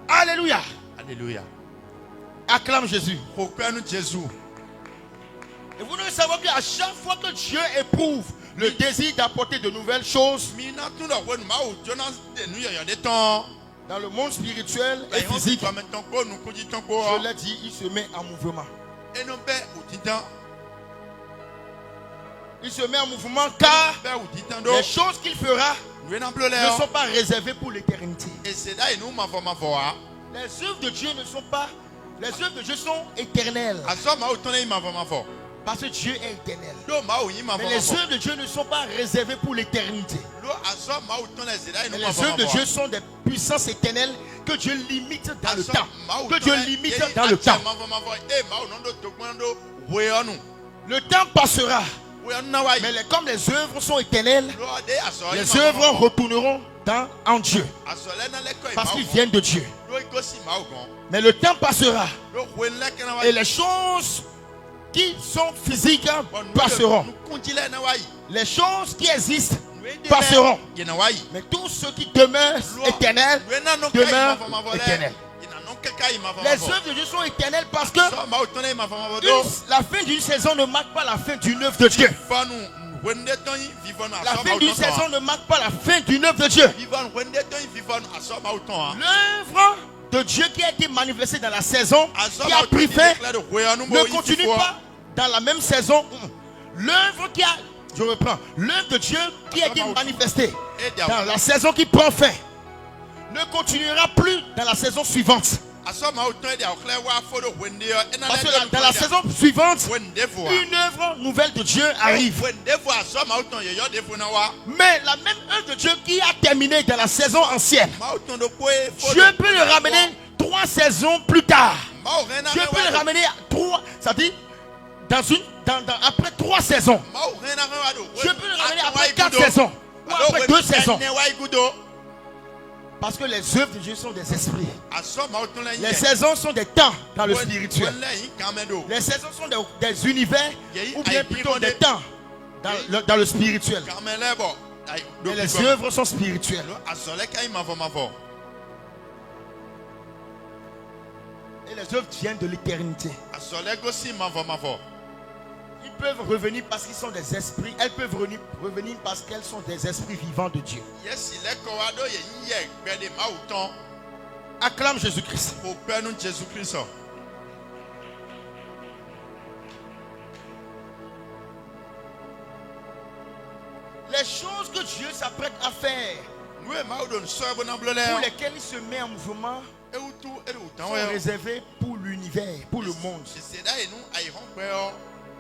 Alléluia. Alléluia. Acclame Jésus. Et vous devez savoir qu'à chaque fois que Dieu éprouve le désir d'apporter de nouvelles choses dans le monde spirituel et physique, je l'ai dit, il se met en mouvement. Il se met en mouvement car les choses qu'il fera ne sont pas réservées pour l'éternité. Les œuvres de Dieu ne sont pas. Les œuvres de Dieu sont éternelles. Parce que Dieu est éternel. Mais les œuvres de Dieu ne sont pas réservées pour l'éternité. Mais les œuvres de Dieu sont des puissances éternelles que Dieu limite dans le temps. Que Dieu limite dans le temps. Le temps passera. Mais comme les œuvres sont éternelles, les œuvres retourneront en Dieu. Parce qu'ils viennent de Dieu. Mais le temps passera. Et les choses qui sont physiques passeront. Les choses qui existent passeront. Mais tout ce qui demeure éternel demeure éternel. Les œuvres de Dieu sont éternelles parce que la fin d'une saison ne marque pas la fin d'une œuvre de Dieu. La fin d'une saison ne marque pas la fin d'une œuvre de Dieu. L'œuvre de Dieu qui a été manifestée dans la saison, qui a pris fin, ne continue pas dans la même saison. L'œuvre qui a, je reprends, l'œuvre de Dieu qui a été manifestée dans la saison qui prend fin, ne continuera plus dans la saison suivante. Parce que dans la saison suivante, une œuvre nouvelle de Dieu arrive. Mais la même œuvre de Dieu qui a terminé dans la saison ancienne, Dieu peut le ramener 3 saisons plus tard. Dieu peut le ramener 3, ça dit après 3 saisons. Dieu peut le ramener après 4 saisons. Ou après 2 saisons. Parce que les œuvres de Dieu sont des esprits. Les saisons sont des temps dans le spirituel. Les saisons sont des univers ou bien plutôt des temps dans le spirituel. Et les œuvres sont spirituelles. Et les œuvres viennent de l'éternité. Ils peuvent revenir parce qu'ils sont des esprits. Elles peuvent revenir parce qu'elles sont des esprits vivants de Dieu. Acclame Jésus-Christ. Les choses que Dieu s'apprête à faire, pour lesquelles il se met en mouvement, sont réservées pour l'univers, pour le monde.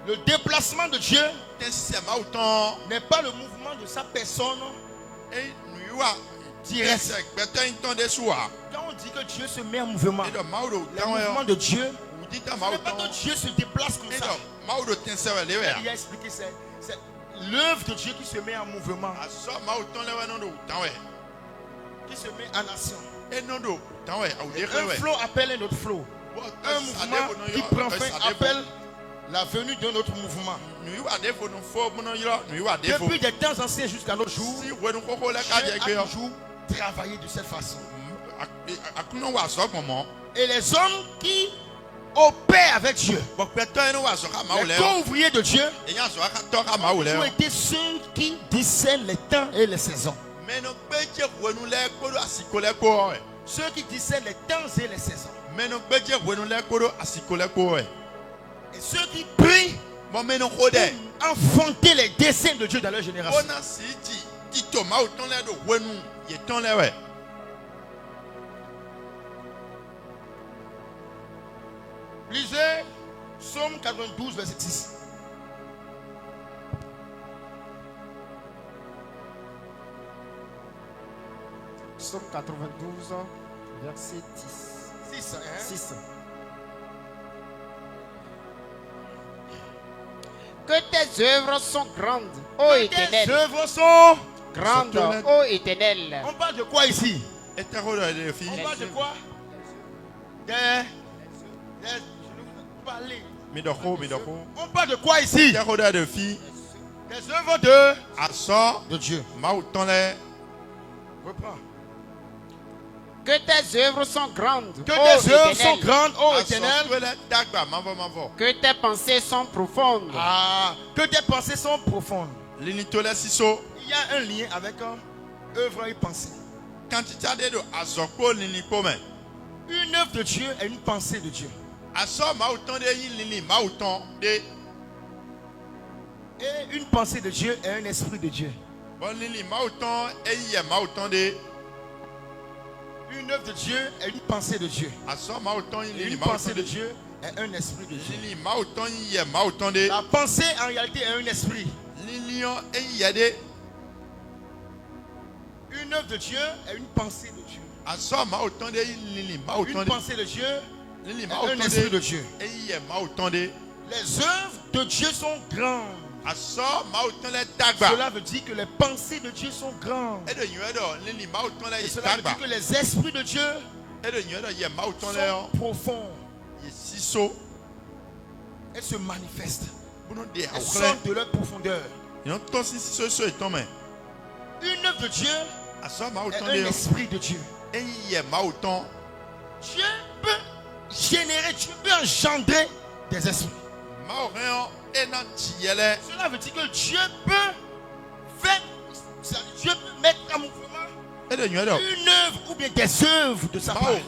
Le déplacement de Dieu n'est pas le mouvement de sa personne direct. Quand on dit que Dieu se met en mouvement, le mouvement de Dieu, ce n'est pas que Dieu se déplace comme ça. Il a expliqué, c'est l'œuvre de Dieu qui se met en mouvement, qui se met en action. Un flot appelle un autre flot. Un mouvement qui prend fin appelle la venue d'un autre mouvement. Depuis des temps anciens jusqu'à nos jours, Dieu a toujours travaillé de cette façon. Et les hommes qui opèrent avec Dieu, les co-ouvriers de Dieu, ont été ceux qui discernent les temps et les saisons. Ceux qui discernent les temps et les saisons. Et ceux qui prient pour enfanter les desseins de Dieu dans leur génération. Lisez Psaume 92, verset 6. Psaume 92, verset 10. 6. Que tes œuvres sont grandes, ô Éternel. Tes œuvres sont grandes, ô Éternel. On parle de quoi ici? On parle de quoi? On parle de quoi ici? Des œuvres de Dieu. Reprends. Que tes œuvres sont grandes, que tes œuvres sont grandes, ô Éternel. Que tes pensées sont profondes. Que tes pensées sont profondes. Il y a un lien avec œuvre et pensée. Une œuvre de Dieu est une pensée de Dieu. Et une pensée de Dieu est un esprit de Dieu. Une œuvre de Dieu est une pensée de Dieu. Et une pensée de Dieu est un esprit de Dieu. La pensée en réalité est un esprit. Une œuvre de Dieu est une pensée de Dieu. Une pensée de Dieu est un esprit de Dieu. Les œuvres de Dieu sont grandes. Cela veut dire que les pensées de Dieu sont grandes. Et cela veut dire que les esprits de Dieu sont profonds. Elles se manifestent. Elles sortent de leur profondeur. Une œuvre de Dieu est un esprit de Dieu. Dieu peut générer, Dieu peut engendrer des esprits. Cela veut dire que Dieu peut mettre en mouvement une œuvre ou bien des œuvres de sa part. Et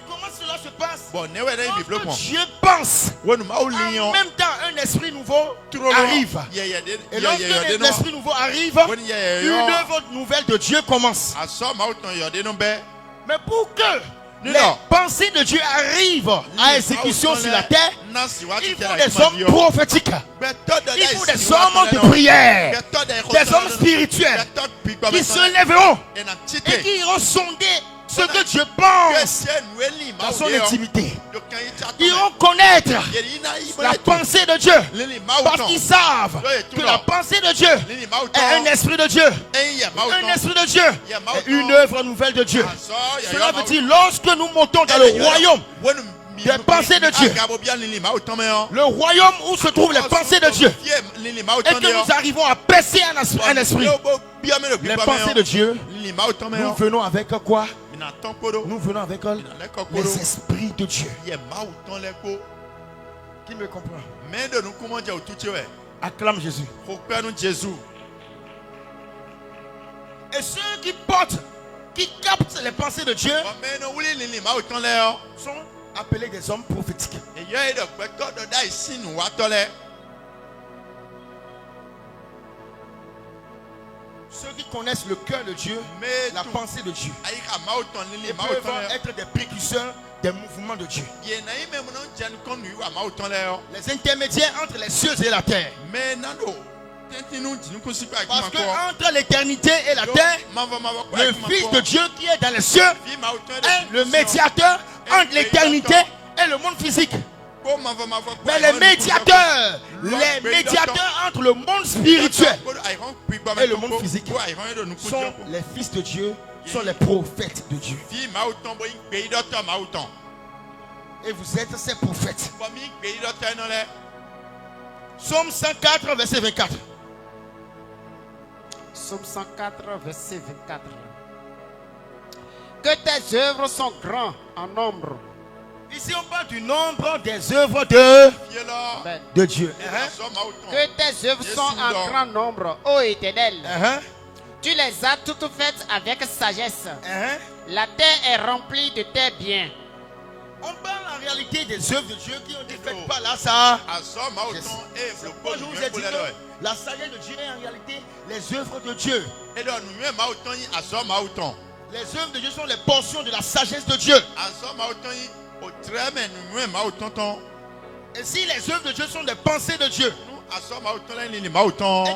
comment cela se passe? lorsque Dieu pense, en même temps un esprit nouveau arrive. Et lorsque l'esprit nouveau arrive, une œuvre nouvelle de Dieu commence. Mais pour que les pensées de Dieu arrivent à exécution sur la terre, il faut des hommes prophétiques, il faut des hommes de prière, des hommes spirituels qui se lèveront et qui iront sonder ce que Dieu pense dans son intimité. Ils iront connaître la pensée de Dieu parce qu'ils savent que la pensée de Dieu est un esprit de Dieu. Un esprit de Dieu est une œuvre nouvelle de Dieu. Cela veut dire lorsque nous montons dans le royaume des pensées de Dieu, le royaume où se trouvent les pensées de Dieu, et que nous arrivons à percer un esprit, les pensées de Dieu, nous venons avec quoi? Nous venons avec les esprits de Dieu. Qui me comprend? Acclame Jésus. Et ceux qui portent, qui captent les pensées de Dieu sont appelés des hommes prophétiques. Ceux qui connaissent le cœur de Dieu, la pensée de Dieu, ils peuvent être des précurseurs des mouvements de Dieu. Les intermédiaires entre les cieux et la terre. Parce que entre l'éternité et la terre, le Fils de Dieu qui est dans les cieux est le médiateur entre l'éternité et le monde physique. Mais les médiateurs entre le monde spirituel et le monde physique sont les fils de Dieu, sont les prophètes de Dieu. Et vous êtes ces prophètes. Psaume 104, verset 24. Psaume 104, verset 24. Que tes œuvres sont grandes en nombre. Ici on parle du nombre des œuvres de Dieu. Que tes œuvres sont en grand nombre, ô Éternel. Tu les as toutes faites avec sagesse. La terre est remplie de tes biens. On parle en réalité des œuvres de Dieu qui ont été faites par là, ça. Moi, je vous ai dit que la sagesse de Dieu est en réalité les œuvres de Dieu. Les œuvres de Dieu sont les portions de la sagesse de Dieu. Et si les œuvres de Dieu sont des pensées de Dieu, et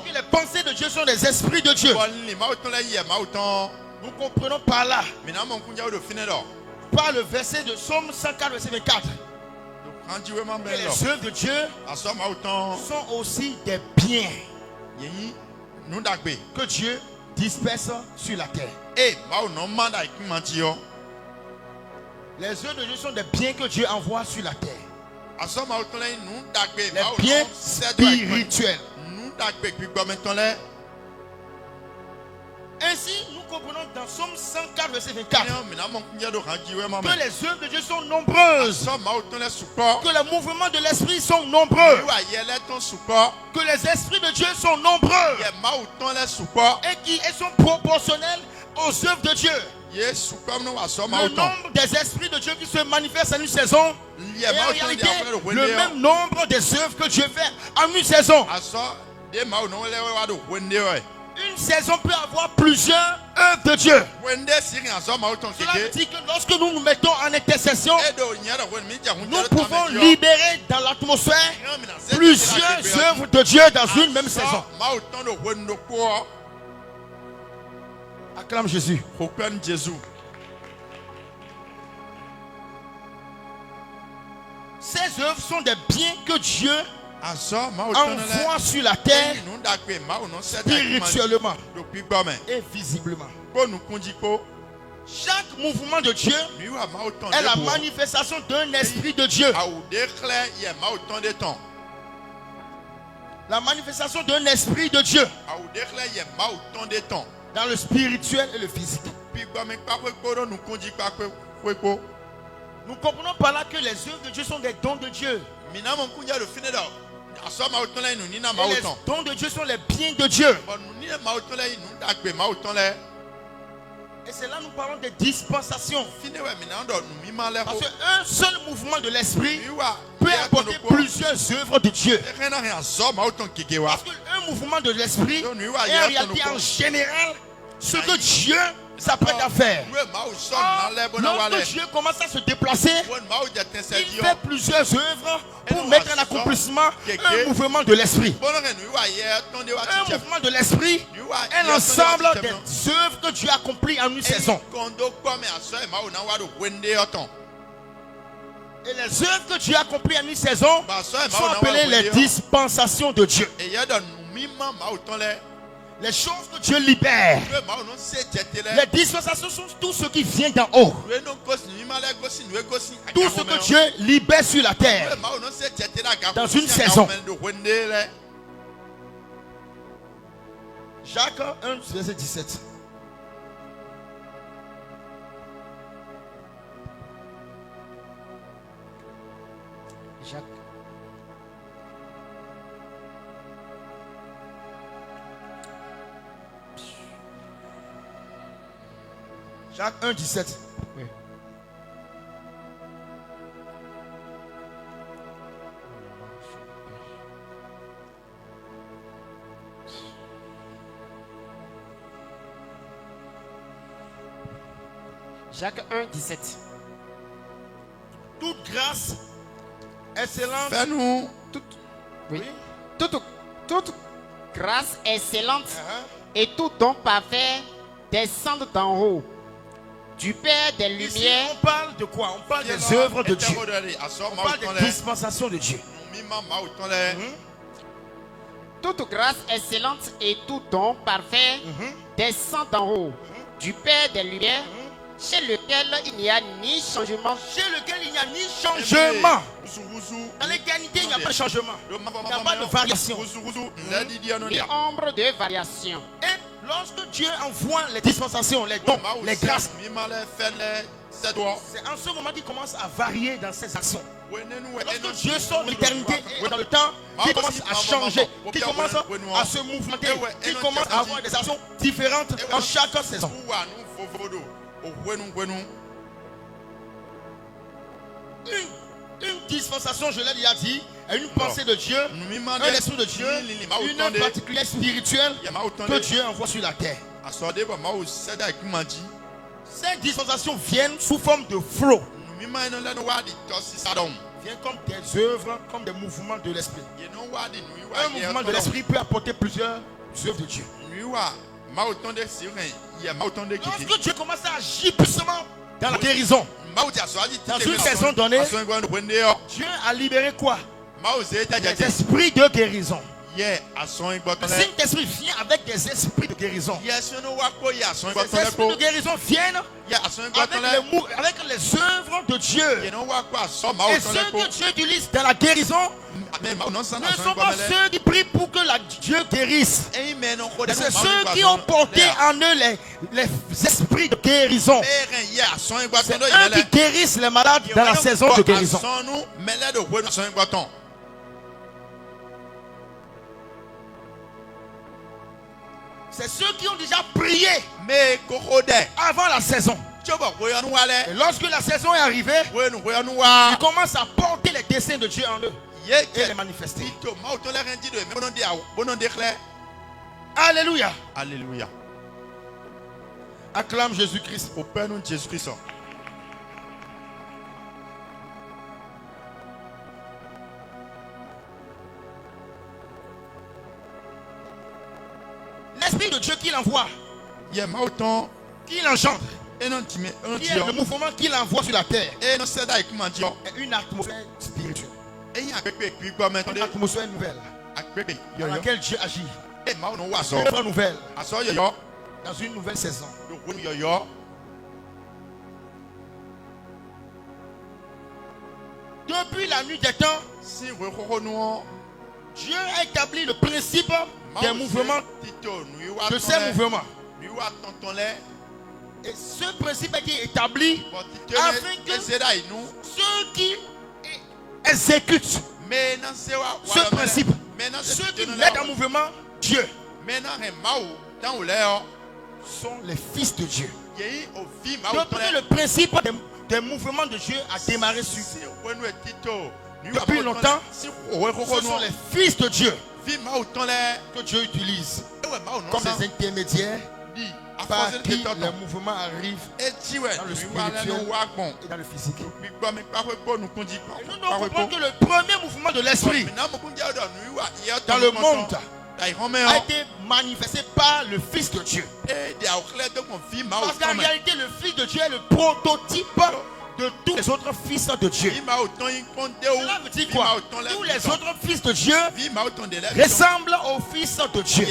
que les pensées de Dieu sont des esprits de Dieu, nous comprenons par là, par le verset de Psaume 104, verset 24, que les œuvres de Dieu sont aussi des biens que Dieu disperse sur la terre. Les œuvres de Dieu sont des biens que Dieu envoie sur la terre. Les biens spirituels. Ainsi, nous comprenons dans Psaume 104, verset 24, que les œuvres de Dieu sont nombreuses, que les mouvements de l'esprit sont nombreux, que les esprits de Dieu sont nombreux et qui sont proportionnels aux œuvres de Dieu. Le nombre des esprits de Dieu qui se manifestent en une saison est en réalité le même nombre des œuvres que Dieu fait en une saison. Une saison peut avoir plusieurs œuvres de Dieu. Cela veut dire que lorsque nous nous mettons en intercession, nous pouvons libérer dans l'atmosphère plusieurs œuvres de Dieu dans une même saison. Acclame Jésus. Ces œuvres sont des biens que Dieu envoie sur la terre spirituellement et visiblement. Chaque mouvement de Dieu est la manifestation d'un esprit de Dieu. La manifestation d'un esprit de Dieu dans le spirituel et le physique. Nous comprenons par là que les œuvres de Dieu sont des dons de Dieu. Et les dons de Dieu sont les biens de Dieu. Et c'est là nous parlons de dispensation. Parce qu'un seul mouvement de l'esprit peut apporter plusieurs œuvres de Dieu. Parce qu'un mouvement de l'esprit est en réalité en général ce que Dieu s'apprête à faire. Lorsque Dieu commence à se déplacer, il fait plusieurs œuvres pour mettre en accomplissement un mouvement de l'esprit. Un mouvement de l'esprit est l'ensemble des œuvres que Dieu accomplit en une saison. Et les œuvres que Dieu accomplit en une saison sont appelées les dispensations de Dieu. Les choses que Dieu libère. Les dispensations sont tout ce qui vient d'en haut. Tout ce que Dieu libère sur la terre dans une saison. Jacques 1, verset 17. Jacques 1, 17. Oui. Jacques 1, 17. Toute grâce excellente. Fais-nous. Oui. Toute grâce excellente et tout don parfait descendent d'en haut, du Père des Lumières. Ici, on parle de quoi? On parle des œuvres de Dieu. On parle des dispensations de Dieu. Toute grâce excellente et tout don parfait descend d'en haut, du Père des Lumières, chez lequel il n'y a ni changement. Chez lequel il n'y a ni changement. Dans l'éternité, il n'y a pas de changement. Il n'y a pas de variation. Ni ombre de variation. Et lorsque Dieu envoie les dispensations, les dons, les grâces, c'est en ce moment qu'il commence à varier dans ses actions. Lorsque Dieu sort l'éternité et dans le temps, qu'il commence à changer, qu'il commence à se mouvementer, qu'il commence à avoir des actions différentes en chaque saison. Une dispensation, je l'ai déjà dit, est une pensée de Dieu, un esprit de Dieu, une œuvre particulière spirituelle que Dieu envoie sur la terre. Ces dispensations viennent sous forme de flots. Viennent comme des œuvres, comme des mouvements de l'esprit. Un mouvement de l'esprit peut apporter plusieurs œuvres de Dieu. Lorsque Dieu commence à agir puissamment dans la guérison, dans une saison donnée, Dieu a libéré quoi? Des esprits de guérison. Le Saint-Esprit vient avec des esprits de guérison. Les esprits de guérison viennent avec les œuvres de Dieu. Et ceux que Dieu utilise dans la guérison ne sont pas ceux qui prient pour que Dieu guérisse. C'est ceux qui ont porté en eux les esprits de guérison. C'est eux qui guérissent les malades dans la saison de guérison. C'est ceux qui ont déjà prié avant la saison. Et lorsque la saison est arrivée, ils commencent à porter les desseins de Dieu en eux et les manifester. Alléluia. Alléluia. Acclame Jésus-Christ. Au Père, nous Jésus-Christ. L'Esprit de Dieu qu'il envoie, qu'il engendre, qui est le mouvement qu'il envoie sur la terre, est une atmosphère spirituelle. Une atmosphère nouvelle dans laquelle Dieu agit. Une nouvelle dans une nouvelle saison. Depuis la nuit des temps, Dieu a établi le principe des mouvements, de ces mouvements. Et ce principe a été établi afin que ceux qui exécutent ce principe, ceux qui mettent en mouvement Dieu, sont les fils de Dieu. Depuis le principe des mouvements de Dieu a démarré sur depuis longtemps, ce sont les fils de Dieu que Dieu utilise comme des intermédiaires par qui les mouvements arrivent dans le spirituel et dans le physique. Et nous devons comprendre que le premier mouvement de l'esprit dans le monde a été manifesté par le Fils de Dieu. Parce qu'en réalité, le Fils de Dieu est le prototype de tous les autres fils de Dieu. Cela veut dire quoi? Tous les autres fils de Dieu ressemblent au Fils de Dieu.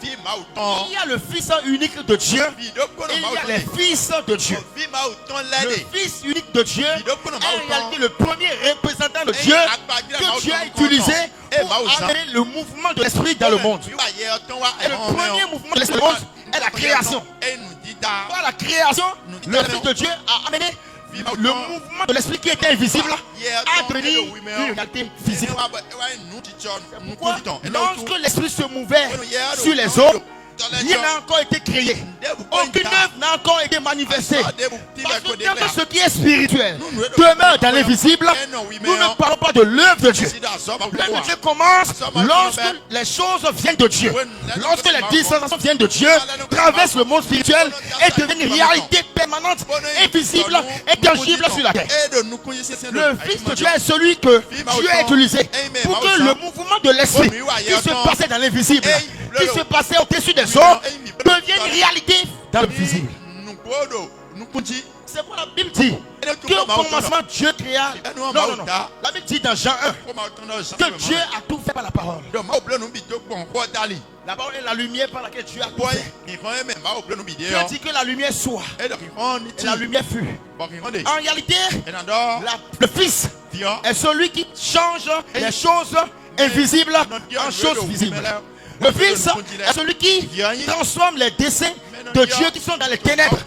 Il y a le Fils unique de Dieu et il y a les fils de Dieu. Le Fils unique de Dieu est en réalité le premier représentant de Dieu que Dieu a utilisé pour amener le mouvement de l'esprit dans le monde. Et le premier mouvement de l'esprit dans le monde est la création. Par la création, le Fils de Dieu a amené le mouvement de l'esprit qui était invisible a devenu une réalité physique. Pourquoi? Lorsque l'esprit se mouvait sur les eaux, rien n'a encore été créé. Aucune œuvre n'a encore été manifestée. Parce que tant que ce qui est spirituel demeure dans l'invisible, nous ne parlons pas de l'œuvre de Dieu. L'œuvre de Dieu commence lorsque les choses viennent de Dieu. Lorsque les dispensations viennent de Dieu, traversent le monde spirituel et deviennent une réalité permanente, invisible et tangible sur la terre. Le Fils de Dieu est celui que Dieu a utilisé pour que le mouvement de l'esprit qui se passait dans l'invisible, qui se passait au-dessus des eaux, devienne une réalité dans le visible. C'est pour la Bible dit qu'au commencement Dieu créa. Non. La Bible dit dans Jean 1 que Dieu a tout fait par la parole. La parole est la lumière par laquelle Dieu a tout fait. Dieu dit que la lumière soit. Et la lumière fut. En réalité, le Fils est celui qui change les choses invisibles en choses visibles. Le Fils est celui qui transforme les desseins de Dieu qui sont dans les ténèbres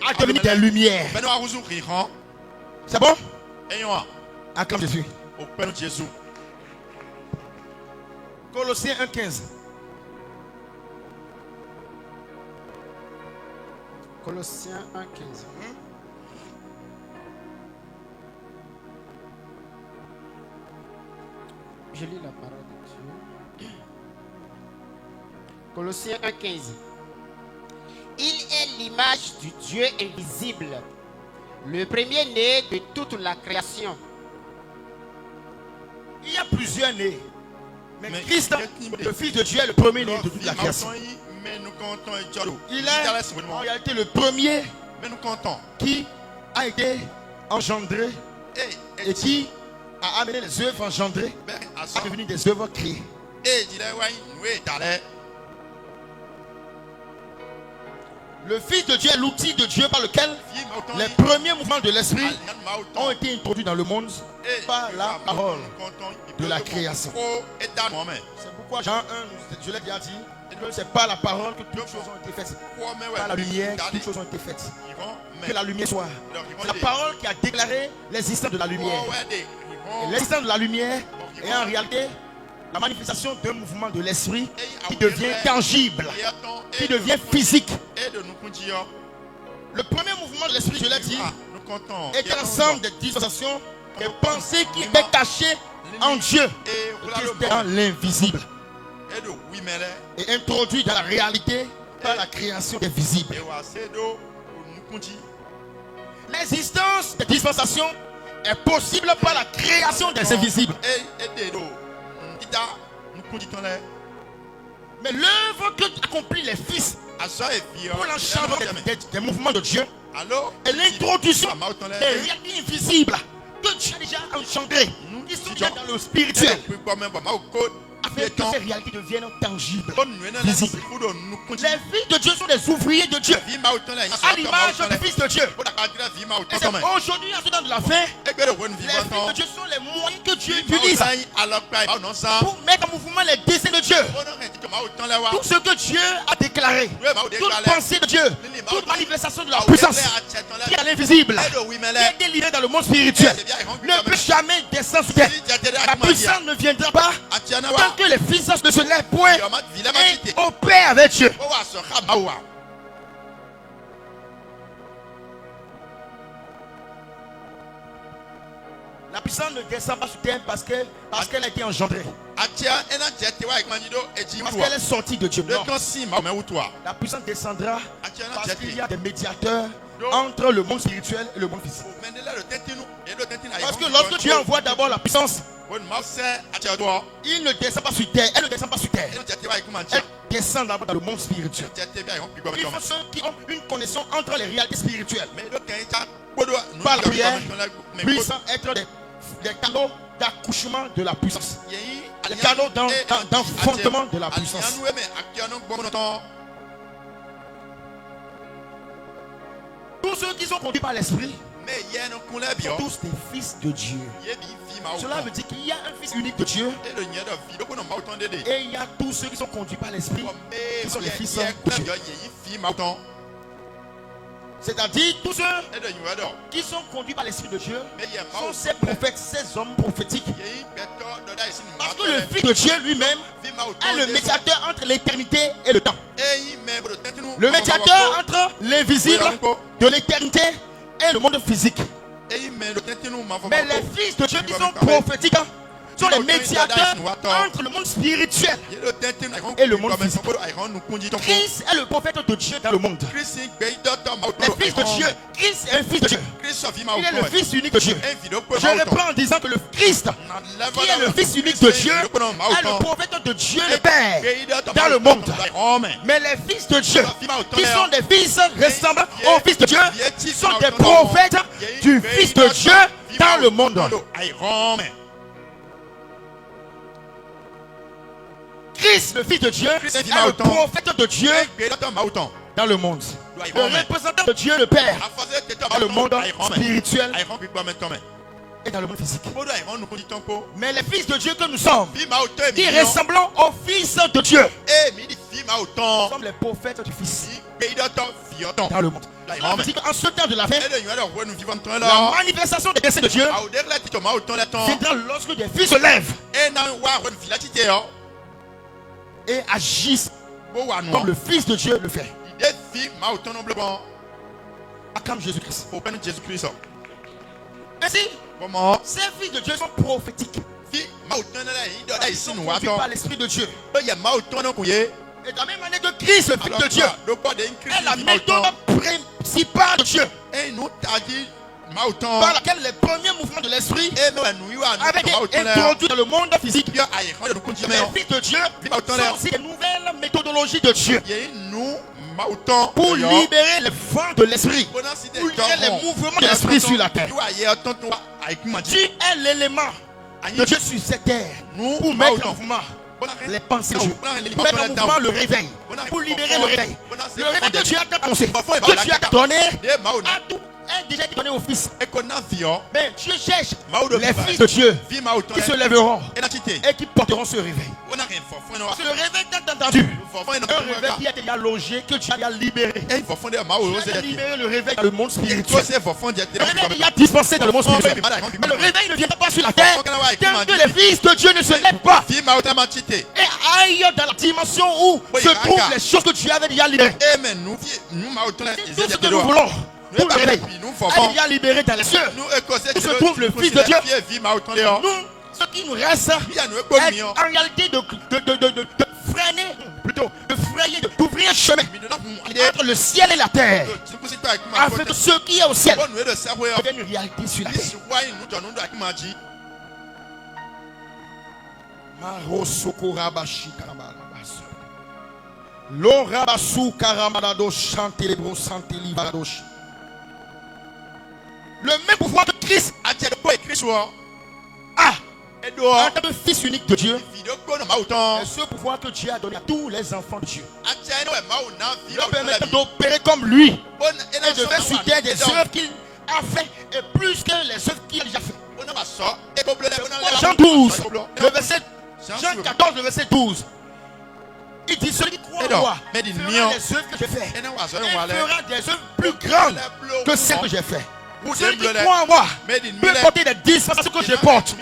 à devenir des lumières. C'est bon? Acclame Jésus. Colossiens 1,15. Colossiens 1,15. Je lis la parole de Dieu. Colossiens 1,15. Il est l'image du Dieu invisible, le premier-né de toute la création. Il y a plusieurs nés. Mais Christ, le Fils de Dieu, est le premier-né de toute la création. Il est en réalité le premier qui a été engendré et qui a amené les œuvres engendrées à devenir des œuvres créées. Le Fils de Dieu est l'outil de Dieu par lequel les premiers mouvements de l'esprit ont été introduits dans le monde par la parole de la création. C'est pourquoi Jean 1, je l'ai déjà dit, que c'est par la parole que toutes choses ont été faites. Par la lumière que toutes choses ont été faites. Que la lumière soit. C'est la parole qui a déclaré l'existence de la lumière. Et l'existence de la lumière est en réalité la manifestation d'un mouvement de l'esprit qui devient tangible, qui devient physique. Le premier mouvement de l'esprit, je l'ai dit, est l'ensemble des dispensations, des pensées qui étaient cachées en Dieu, qui étaient dans l'invisible, et introduit dans la réalité par la création des visibles. L'existence des dispensations est possible par la création des invisibles. Mais l'œuvre que accomplit les fils pour l'enchaînement des mouvements de Dieu est l'introduction des réalités invisibles que Dieu a déjà engendrées, qui sont déjà dans le spirituel, afin que ces réalités deviennent tangibles, visibles. Les fils de Dieu sont des ouvriers de Dieu, à l'image du Fils de Dieu. Et c'est aujourd'hui, en ce temps de la fin, les fils de Dieu sont les moyens que Dieu utilise pour mettre en mouvement les desseins de Dieu. Tout ce que Dieu a déclaré, toute pensée de Dieu, toute manifestation de la puissance qui est à l'invisible, qui est délivrée dans le monde spirituel, ne peut jamais descendre sur terre. La puissance ne viendra pas tant que les fils ne se lèvent point et opèrent avec Dieu. La puissance ne descend pas sur terre parce qu'elle a été engendrée. Parce qu'elle est sortie de Dieu. Non. La puissance descendra parce qu'il y a des médiateurs entre le monde spirituel et le monde physique. Parce que lorsque Dieu envoie d'abord la puissance, il ne descend pas sur terre. Elle ne descend pas sur terre. Elle descend d'abord dans le monde spirituel. Il faut ceux qui ont une connexion entre les réalités spirituelles. Par la prière, puissent être des canaux d'accouchement de la puissance. Des canaux d'enfantement de la puissance. Tous ceux qui sont conduits par l'esprit sont tous des fils de Dieu. Cela veut dire qu'il y a un fils unique de Dieu. Et il y a tous ceux qui sont conduits par l'esprit qui sont les fils de Dieu. C'est-à-dire tous ceux qui sont conduits par l'esprit de Dieu sont ces prophètes, ces hommes prophétiques. Parce que le Fils de Dieu lui-même est le médiateur entre l'éternité et le temps. Le médiateur entre l'invisible de l'éternité et le monde physique. Mais les fils de Dieu qui sont prophétiques sont les médiateurs entre le monde spirituel et le monde physique. Christ est le prophète de Dieu dans le monde. Les fils de Dieu, Christ est un fils de Dieu. Il est le fils unique de Dieu. Je reprends en disant que le Christ, qui est le fils unique de Dieu, est le prophète de Dieu le Père dans le monde. Mais les fils de Dieu, qui sont des fils ressemblant aux fils de Dieu, sont des prophètes du fils de Dieu dans le monde. Christ, le Fils de Dieu, est le prophète de Dieu dans le monde. Le représentant de Dieu, le Père, dans le monde spirituel et dans le monde physique. Mais les fils de Dieu que nous sommes, qui ressemblons aux fils de Dieu, nous sommes les prophètes du Fils dans le monde. En ce temps de la fin, la manifestation des desseins de Dieu viendra lorsque des fils se lèvent et agissent comme le Fils de Dieu le fait. Acclame Jésus-Christ. Ainsi, ces fils de Dieu sont prophétiques. Ils sont conduits par l'Esprit de Dieu. Et de la même manière que Christ, le Fils de Dieu, est la méthode principale de Dieu, par laquelle les premiers mouvements de l'esprit avaient été introduits dans le monde physique. Les fils de Dieu sont aussi des nouvelles méthodologies de Dieu pour libérer les vents de l'esprit, pour libérer les mouvements de l'esprit sur la terre. Dieu est l'élément de Dieu sur cette terre pour mettre en mouvement les pensées de Dieu, pour mettre en mouvement le réveil, pour libérer le réveil. Le réveil que Dieu a annoncé, que Dieu a donné à tout, est déjà donné au Fils. Mais Dieu cherche les fils de Dieu qui se lèveront et qui porteront ce réveil. C'est le réveil tant entendu. Un réveil qui a déjà logé, que Dieu a libéré. Dieu a libéré le réveil dans le monde spirituel. Le réveil qui a dispensé dans le monde spirituel. Mais le réveil ne vient pas sur la terre tant que les fils de Dieu ne se lèvent pas et aillent dans la dimension où se trouvent les choses que Dieu avait déjà libérées. C'est tout ce que nous voulons. Pour le réveil, elle est libérée dans les cieux. Où se trouve le Fils de Dieu. Nous, ce qui nous reste, est en réalité de freiner, plutôt de frayer, d'ouvrir un chemin entre le ciel et la terre, afin que ce qui est au ciel devienne une réalité sur la terre. Le même pouvoir que Christ a en tant que fils unique de Dieu, et ce pouvoir que Dieu a donné à tous les enfants de Dieu, leur permettant d'opérer comme lui et de faire sur terre des œuvres qu'il a fait et plus que les œuvres qu'il a déjà fait. Jean 12, le verset, Jean 14, le verset 12. Il dit: celui qui croit en moi fera des œuvres que j'ai fait et fera des œuvres plus grandes que celles que j'ai fait. Celui qui croit en moi peut porter les dispensations que je porte.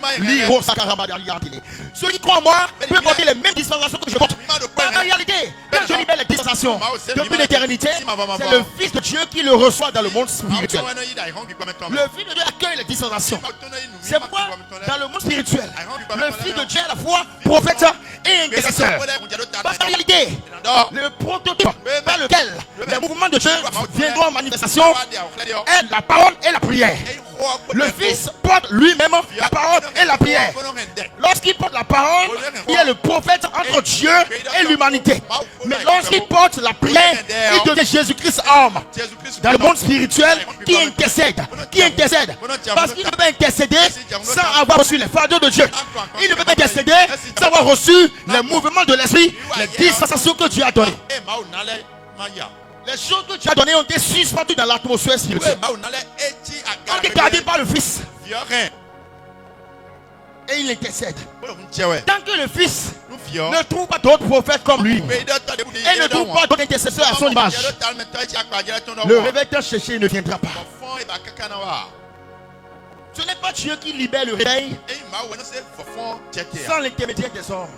Celui qui croit en moi peut porter les mêmes dispensations que je porte. En réalité, quand je libère les dispensations depuis l'éternité, c'est le Fils de Dieu qui le reçoit dans le monde spirituel. Le Fils de Dieu accueille les dispensations. C'est pourquoi dans le monde spirituel, le Fils de Dieu est à la fois prophète et intercesseur. Parce qu'en réalité, le prototype par lequel les mouvements de Dieu viendront en manifestation est la parole et la prière. Le Fils porte lui-même la parole et la prière. Lorsqu'il porte la parole, il est le prophète entre Dieu et l'humanité. Mais lorsqu'il porte la prière, il devient Jésus-Christ homme. Dans le monde spirituel, qui intercède. Parce qu'il ne peut pas intercéder sans avoir reçu les fardeaux de Dieu. Il ne peut pas intercéder sans avoir reçu les mouvements de l'esprit, les dispensations que Dieu a données. Les choses que Dieu a données ont été suspendues dans l'atmosphère spirituelle. On est gardé par le Fils. Et il intercède. Tant que le Fils ne trouve pas d'autres prophètes comme lui et ne trouve pas d'autres intercesseurs à son image, le réveil cherché ne viendra pas. Ce n'est pas Dieu qui libère le réveil sans l'intermédiaire des hommes.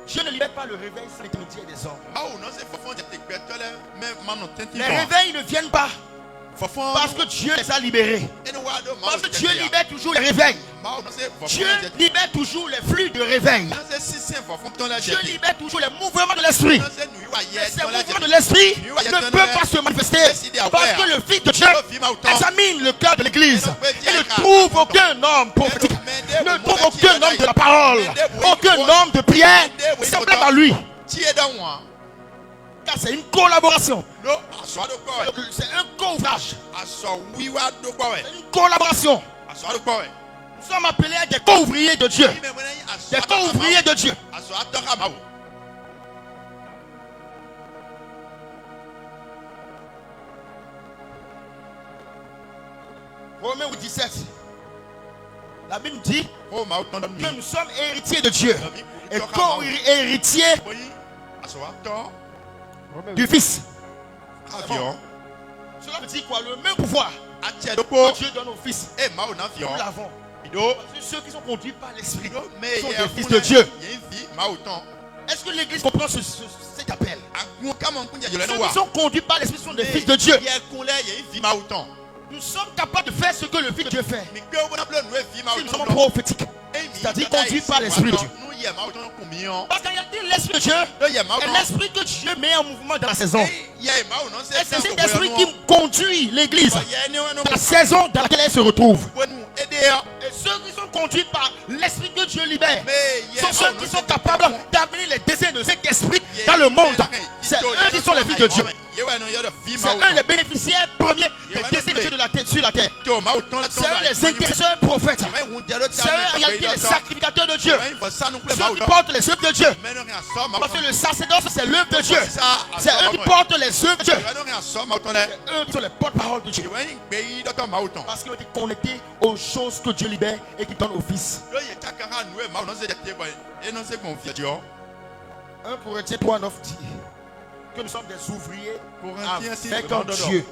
Dieu ne libère pas le réveil sans l'intermédiaire des hommes. Les réveils ne viennent pas parce que Dieu les a libérés. Parce que Dieu libère toujours les réveils. Dieu libère toujours les flux de réveil. Dieu libère toujours les mouvements de l'esprit. Ces mouvements de l'esprit ne peuvent pas se manifester parce que le Fils de Dieu examine le cœur de l'église et ne trouve aucun homme prophétique, ne trouve aucun homme de la parole, aucun homme de prière semblable à lui. Car c'est une collaboration. C'est un co-ouvrage. C'est une collaboration. Nous sommes appelés à des co-ouvriers de Dieu. Des co-ouvriers de Dieu. Romains 17. La Bible dit que nous sommes héritiers de Dieu et co-héritiers du Fils. Cela veut dire quoi? Le même pouvoir que Dieu donne au Fils, nous l'avons. Ceux qui sont conduits par l'Esprit sont des fils de Dieu. Est-ce que l'Église comprend cet appel? Ceux qui sont conduits par l'Esprit sont des fils de Dieu. Nous sommes capables de faire ce que le Fils de Dieu fait. Si nous sommes prophétiques, c'est-à-dire conduits par l'Esprit de Dieu. Parce qu'en réalité, l'Esprit de Dieu est l'Esprit que Dieu met en mouvement dans la saison. Et c'est cet esprit qui conduit l'Église dans la saison dans laquelle elle se retrouve. Et ceux qui sont conduits par l'Esprit que Dieu libère sont ceux qui sont capables d'amener les désirs de cet esprit dans le monde. C'est eux qui sont les fils de Dieu. C'est eux les bénéficiaires premiers des désirs de Dieu de la terre, sur la terre. C'est eux les intercesseurs prophètes. C'est eux en réalité les sacrificateurs de Dieu. Ceux qui portent les œuvres de Dieu. Parce que le sacerdoce c'est l'œuvre de Dieu. C'est eux qui portent les œuvres de Dieu. C'est eux qui sont les porte-paroles de Dieu. Parce qu'ils ont été connectés aux choses que Dieu libère et qui donne au Fils. 1 Corinthiens 3:9 dit que nous sommes des ouvriers avec Dieu.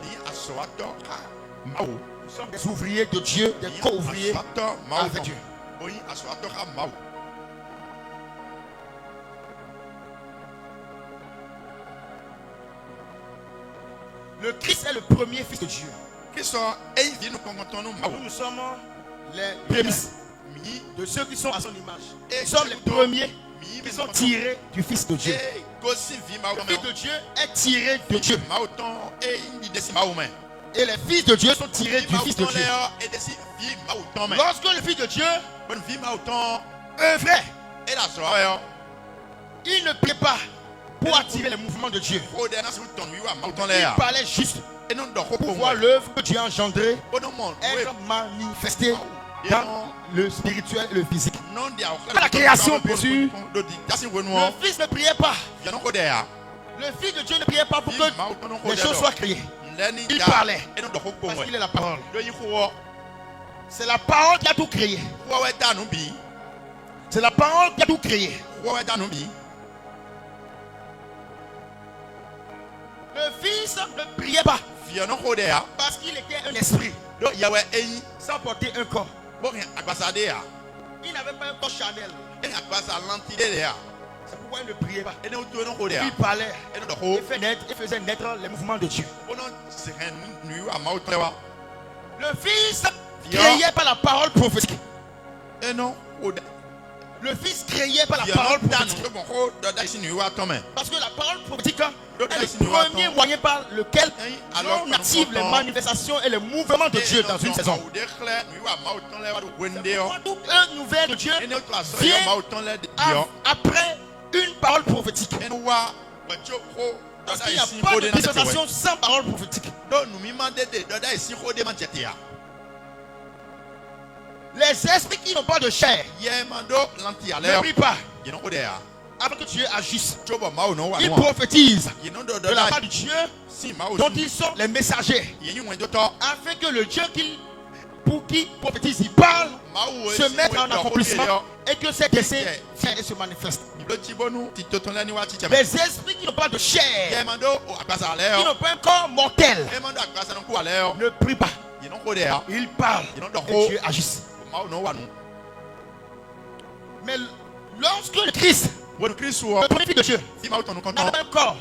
Nous sommes des ouvriers de Dieu, des co-ouvriers avec Dieu. Le Christ est le premier fils de Dieu. Nous sommes les prémices de ceux qui sont à son image. Nous sommes les premiers qui sont tirés du Fils de Dieu. Le Fils de Dieu est tiré de Dieu. Et les fils de Dieu sont tirés du Fils de Dieu. Lorsque le Fils de Dieu œuvrait, il ne plaît pas pour attirer les mouvements de Dieu. Il parlait juste pour voir l'œuvre que Dieu a engendrée être manifestée dans le spirituel et le physique. La création, bien sûr. Le Fils ne priait pas. Le Fils de Dieu ne priait pas pour que les choses soient créées. Il parlait parce qu'il est la parole. C'est la parole qui a tout créé. C'est la parole qui a tout créé. Le Fils ne priait pas. Parce qu'il était un esprit sans porter un corps. Il n'avait pas un corps charnel. C'est pourquoi il ne priait pas. Il parlait. Il faisait naître les mouvements de Dieu. Le Fils créé par la parole prophétique. Le Fils créé par la parole prophétique. Parce que la parole prophétique est le premier moyen par lequel on active les manifestations et les mouvements de Dieu dans une saison. Toute une nouvelle de Dieu vient après une parole prophétique. Parce qu'il n'y a pas de dispensation sans parole prophétique. Les esprits qui n'ont pas de chair ne prient pas avant que Dieu agisse. Ils prophétisent de la part de Dieu dont ils sont les messagers, afin que le Dieu pour qui prophétise, il parle, se mette en accomplissement et que ces desseins viennent et se manifestent. Les esprits qui n'ont pas de chair, qui n'ont pas un corps mortel, ne prient pas. Ils parlent et Dieu agisse. Mais lorsque le Christ, le premier fils de Dieu, n'avait pas un corps,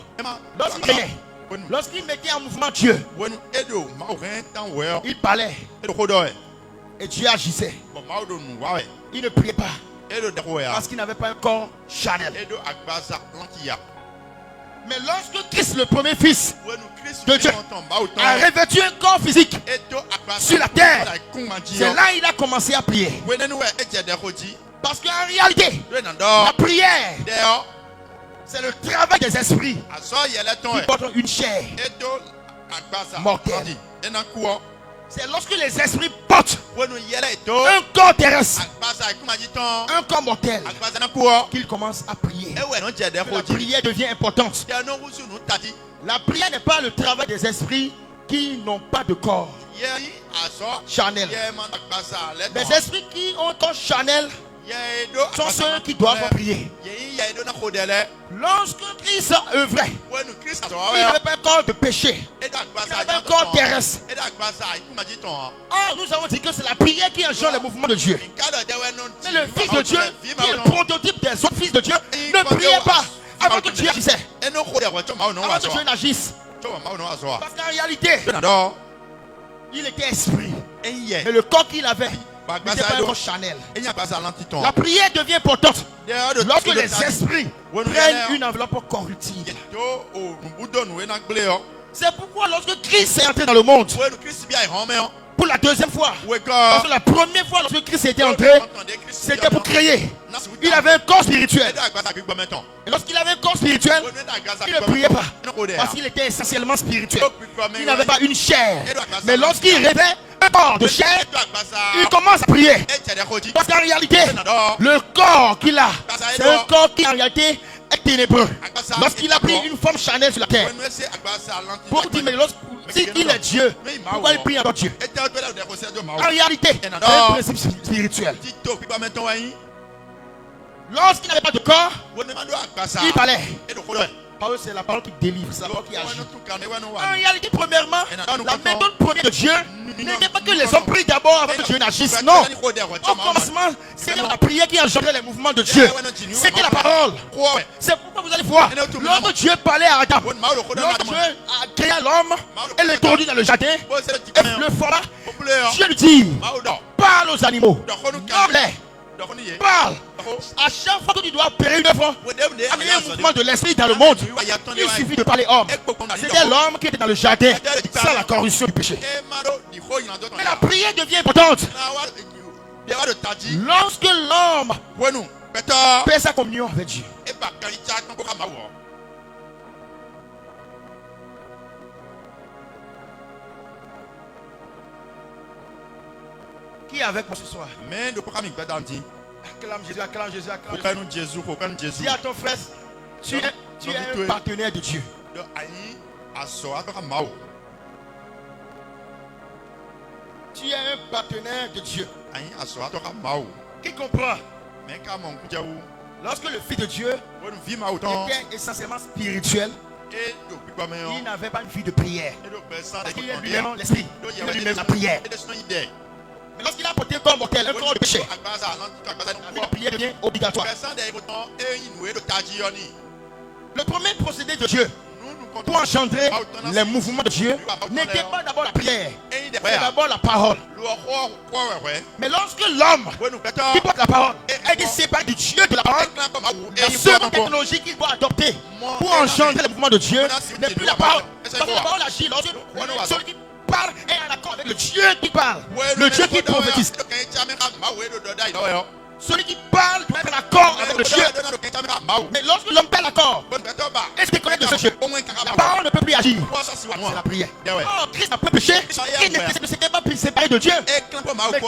lorsqu'il mettait en mouvement Dieu, il parlait et Dieu agissait. Il ne priait pas parce qu'il n'avait pas un corps charnel. Mais lorsque Christ, le premier fils de Dieu, a revêtu un corps physique sur la terre, c'est là qu'il a commencé à prier. Parce qu'en réalité, la prière, c'est le travail des esprits qui portent une chair mortelle. C'est lorsque les esprits portent un corps terrestre, un corps mortel, qu'ils commencent à prier. La prière devient importante. La prière n'est pas le travail des esprits qui n'ont pas de corps charnel. Les esprits qui ont un corps charnel sont ceux qui doivent prier. Lorsque Christ œuvrait, il n'avait pas un corps de péché, il n'avait pas un corps terrestre. Or, nous avons dit que c'est la prière qui engendre les mouvements de Dieu. Mais le Fils de Dieu, qui est le prototype des autres fils de Dieu, ne priait pas avant que Dieu agisse. Avant que Dieu n'agisse. Parce qu'en réalité, il était esprit. Mais le corps qu'il avait n'était pas un corps charnel. La prière devient importante lorsque les esprits prennent une enveloppe corruptible. C'est pourquoi lorsque Christ est entré dans le monde pour la deuxième fois, parce que la première fois lorsque Christ était entré, c'était pour créer. Il avait un corps spirituel. Et lorsqu'il avait un corps spirituel, il ne priait pas parce qu'il était essentiellement spirituel. Il n'avait pas une chair. Mais lorsqu'il rêvait un corps de chair, il commence à prier. Parce qu'en réalité, le corps qu'il a, c'est un corps qui en réalité est ténébreux. Lorsqu'il a pris une forme charnelle sur la terre, pour dire, mais s'il est Dieu, pourquoi il prie encore Dieu? En réalité, c'est un principe spirituel. Lorsqu'il n'avait pas de corps, il parlait. Parce que c'est la parole qui délivre, c'est la parole qui agit. En réalité, premièrement, la méthode première de Dieu n'était pas que les hommes prient d'abord avant que Dieu n'agisse. Non. Au commencement, c'était la prière qui engendrait les mouvements de Dieu. C'était la parole. C'est pourquoi vous allez voir, lorsque Dieu parlait à Adam, lorsque Dieu a créé l'homme et l'introduit dans le jardin, et le format, Dieu lui dit, parle aux animaux, nomme-les. Parle. À chaque fois que tu dois opérer une œuvre, amener un mouvement de l'esprit dans le monde, il suffit de parler homme. C'était l'homme qui était dans le jardin sans la corruption du péché. Mais la prière devient importante lorsque l'homme fait sa communion avec Dieu. Qui est avec moi ce soir? Acclame Jésus, acclame Jésus, acclame Jésus. Dis à ton frère, tu es un partenaire de Dieu. Tu es un partenaire de Dieu. Qui comprend? Lorsque le Fils de Dieu était essentiellement spirituel, Il n'avait pas une vie de prière. Parce qu'il est lui-même l'esprit. Il est lui-même la prière. Mais lorsqu'il a porté comme mortel un corps de péché, la prière devient obligatoire. Le premier procédé de Dieu pour engendrer les mouvements de Dieu n'était pas d'abord la prière, c'est d'abord la parole. Mais lorsque l'homme qui porte la parole et qui sépare du Dieu de la parole, la seule technologie qu'il doit adopter pour engendrer les mouvements de Dieu n'est plus la parole. Parce que la parole agit lorsque celui qui parle est en accord avec le Dieu qui parle, le Dieu qui prophétise. Celui qui parle doit être en accord avec le Dieu. Mais lorsque l'homme perd l'accord, est-ce qu'il connaît de ce Dieu? La parole ne peut plus agir. C'est la prière. Oh, Christ a pas péché. Il ne s'était pas séparé de Dieu. Mais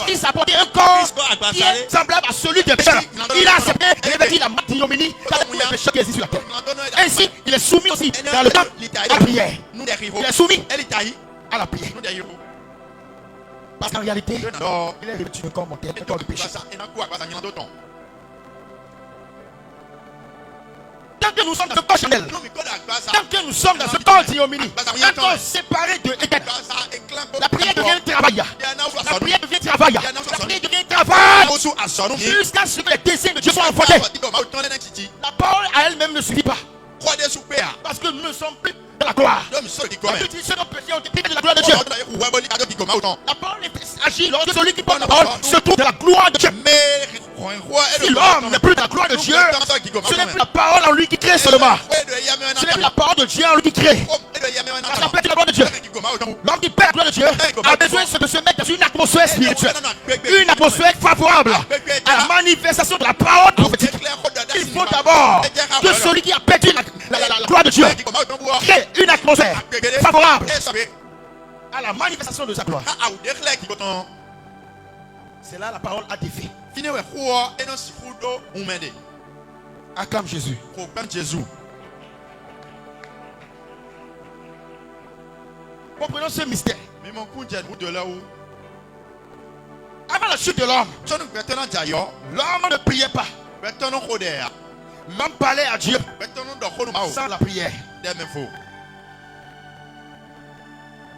Christ a porté un corps qui est semblable à celui des pécheurs. Il a accepté et revêtu la ignominie dans tous les pécheurs qui existent sur la terre. Ainsi, il est soumis aussi dans le temps à la prière. Il est soumis à la prière. Parce qu'en réalité, il est revêtu d'un corps mortel, un corps de péché. Tant que nous sommes dans ce corps charnel, tant que nous sommes dans ce corps d'ignominie, un corps séparé de Éden, la prière devient travail. La prière devient travail. La prière devient travail. Jusqu'à ce que les désirs de Dieu soient enfantés. La parole à elle-même ne suffit pas. Parce que nous ne sommes plus dans la gloire. La Bible nos péchés ont été privés de la gloire de Dieu. La parole agit lorsque celui qui porte la parole se trouve dans la gloire de Dieu. Si l'homme n'est plus dans la gloire de Dieu, ce n'est plus la parole en lui qui crée seulement. Ce n'est plus la parole de Dieu en lui qui crée. Ça perd la gloire de Dieu. L'homme qui perd la gloire de Dieu a besoin de se mettre dans une atmosphère spirituelle, une atmosphère favorable à la manifestation de la parole prophétique. Il faut d'abord que celui qui a perdu la gloire de Dieu crée une atmosphère favorable à la manifestation de sa gloire. C'est là la parole a défait. Acclame Jésus. Comprenons ce mystère. Avant la chute de l'homme, l'homme ne priait pas. L'homme parlait à Dieu sans la prière.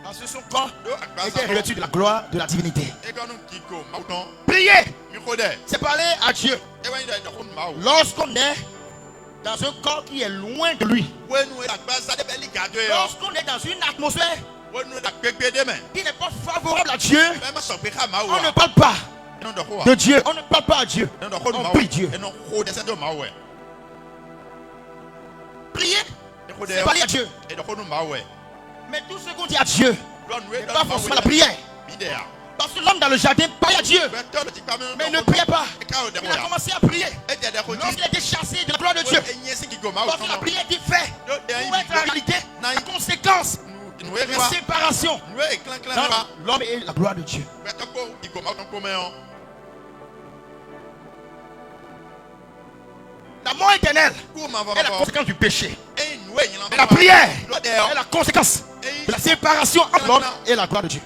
Parce que son corps était revêtu de la gloire de la divinité. Prier, c'est parler à Dieu. Lorsqu'on est dans un corps qui est loin de lui, lorsqu'on est dans une atmosphère qui n'est pas favorable à Dieu, on ne parle pas de Dieu. On ne parle pas à Dieu. On prie Dieu. Prier, c'est parler à Dieu. Mais tout ce qu'on dit à Dieu n'est pas forcément la prière. Parce que l'homme dans le jardin parlait à Dieu, mais il ne priait pas. Il a commencé à prier lorsqu'il a été chassé de la gloire de Dieu. Parce que la prière était faite pour être en réalité la conséquence de la séparation dans l'homme et la gloire de Dieu. La mort éternelle est la conséquence du péché. Et la prière est la conséquence de la séparation entre l'homme et la gloire de Dieu.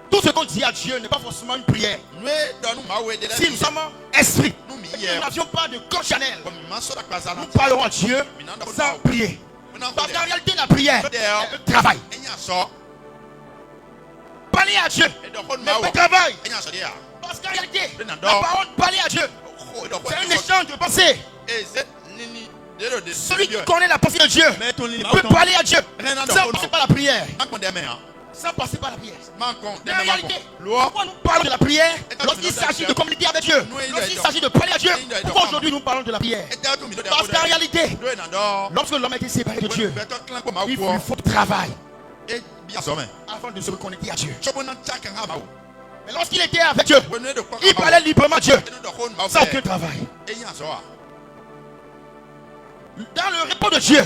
Tout ce qu'on dit à Dieu n'est pas forcément une prière. Si nous sommes esprits, nous n'avions pas de corps charnel, nous parlerons à Dieu sans prier. Parce qu'en réalité, la prière est un travail. Parler à Dieu, mais pas travail. Parce qu'en réalité, la parole parler à Dieu, c'est un échange de pensée. Celui qui connaît la pensée de Dieu peut parler à Dieu sans passer par la prière. Sans passer par la prière. Mais en réalité, pourquoi nous parlons de la prière lorsqu'il s'agit de communiquer avec Dieu, lorsqu'il s'agit de parler à Dieu? Pourquoi aujourd'hui nous parlons de la prière? Parce qu'en réalité, lorsque l'homme a été séparé de Dieu, il faut travail afin de se reconnecter à Dieu. Mais lorsqu'il était avec Dieu, il parlait librement à Dieu sans aucun travail. Dans le repos de Dieu,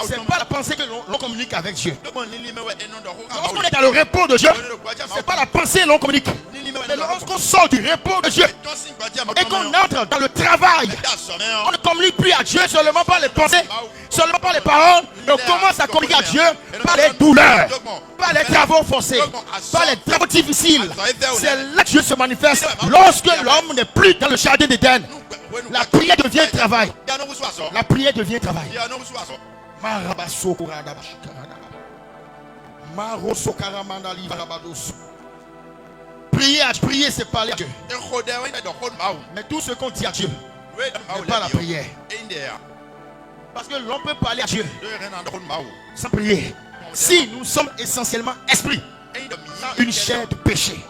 c'est pas la pensée que l'on communique avec Dieu. Lorsqu'on est dans le repos de Dieu, c'est pas la pensée que l'on communique. Mais lorsqu'on sort du repos de Dieu et qu'on entre dans le travail, on ne communique plus à Dieu seulement par les pensées, seulement par les paroles. On commence à communiquer à Dieu par les douleurs, par Pas les travaux forcés, pas les travaux difficiles. C'est là que Dieu se manifeste. Lorsque l'homme n'est plus dans le jardin d'Éden, la prière devient travail. La prière devient travail. Prier, c'est parler à Dieu. Mais tout ce qu'on dit à Dieu n'est pas la prière. Parce que l'on peut parler à Dieu sans prier. Si nous sommes essentiellement esprits, dans une chair de péché.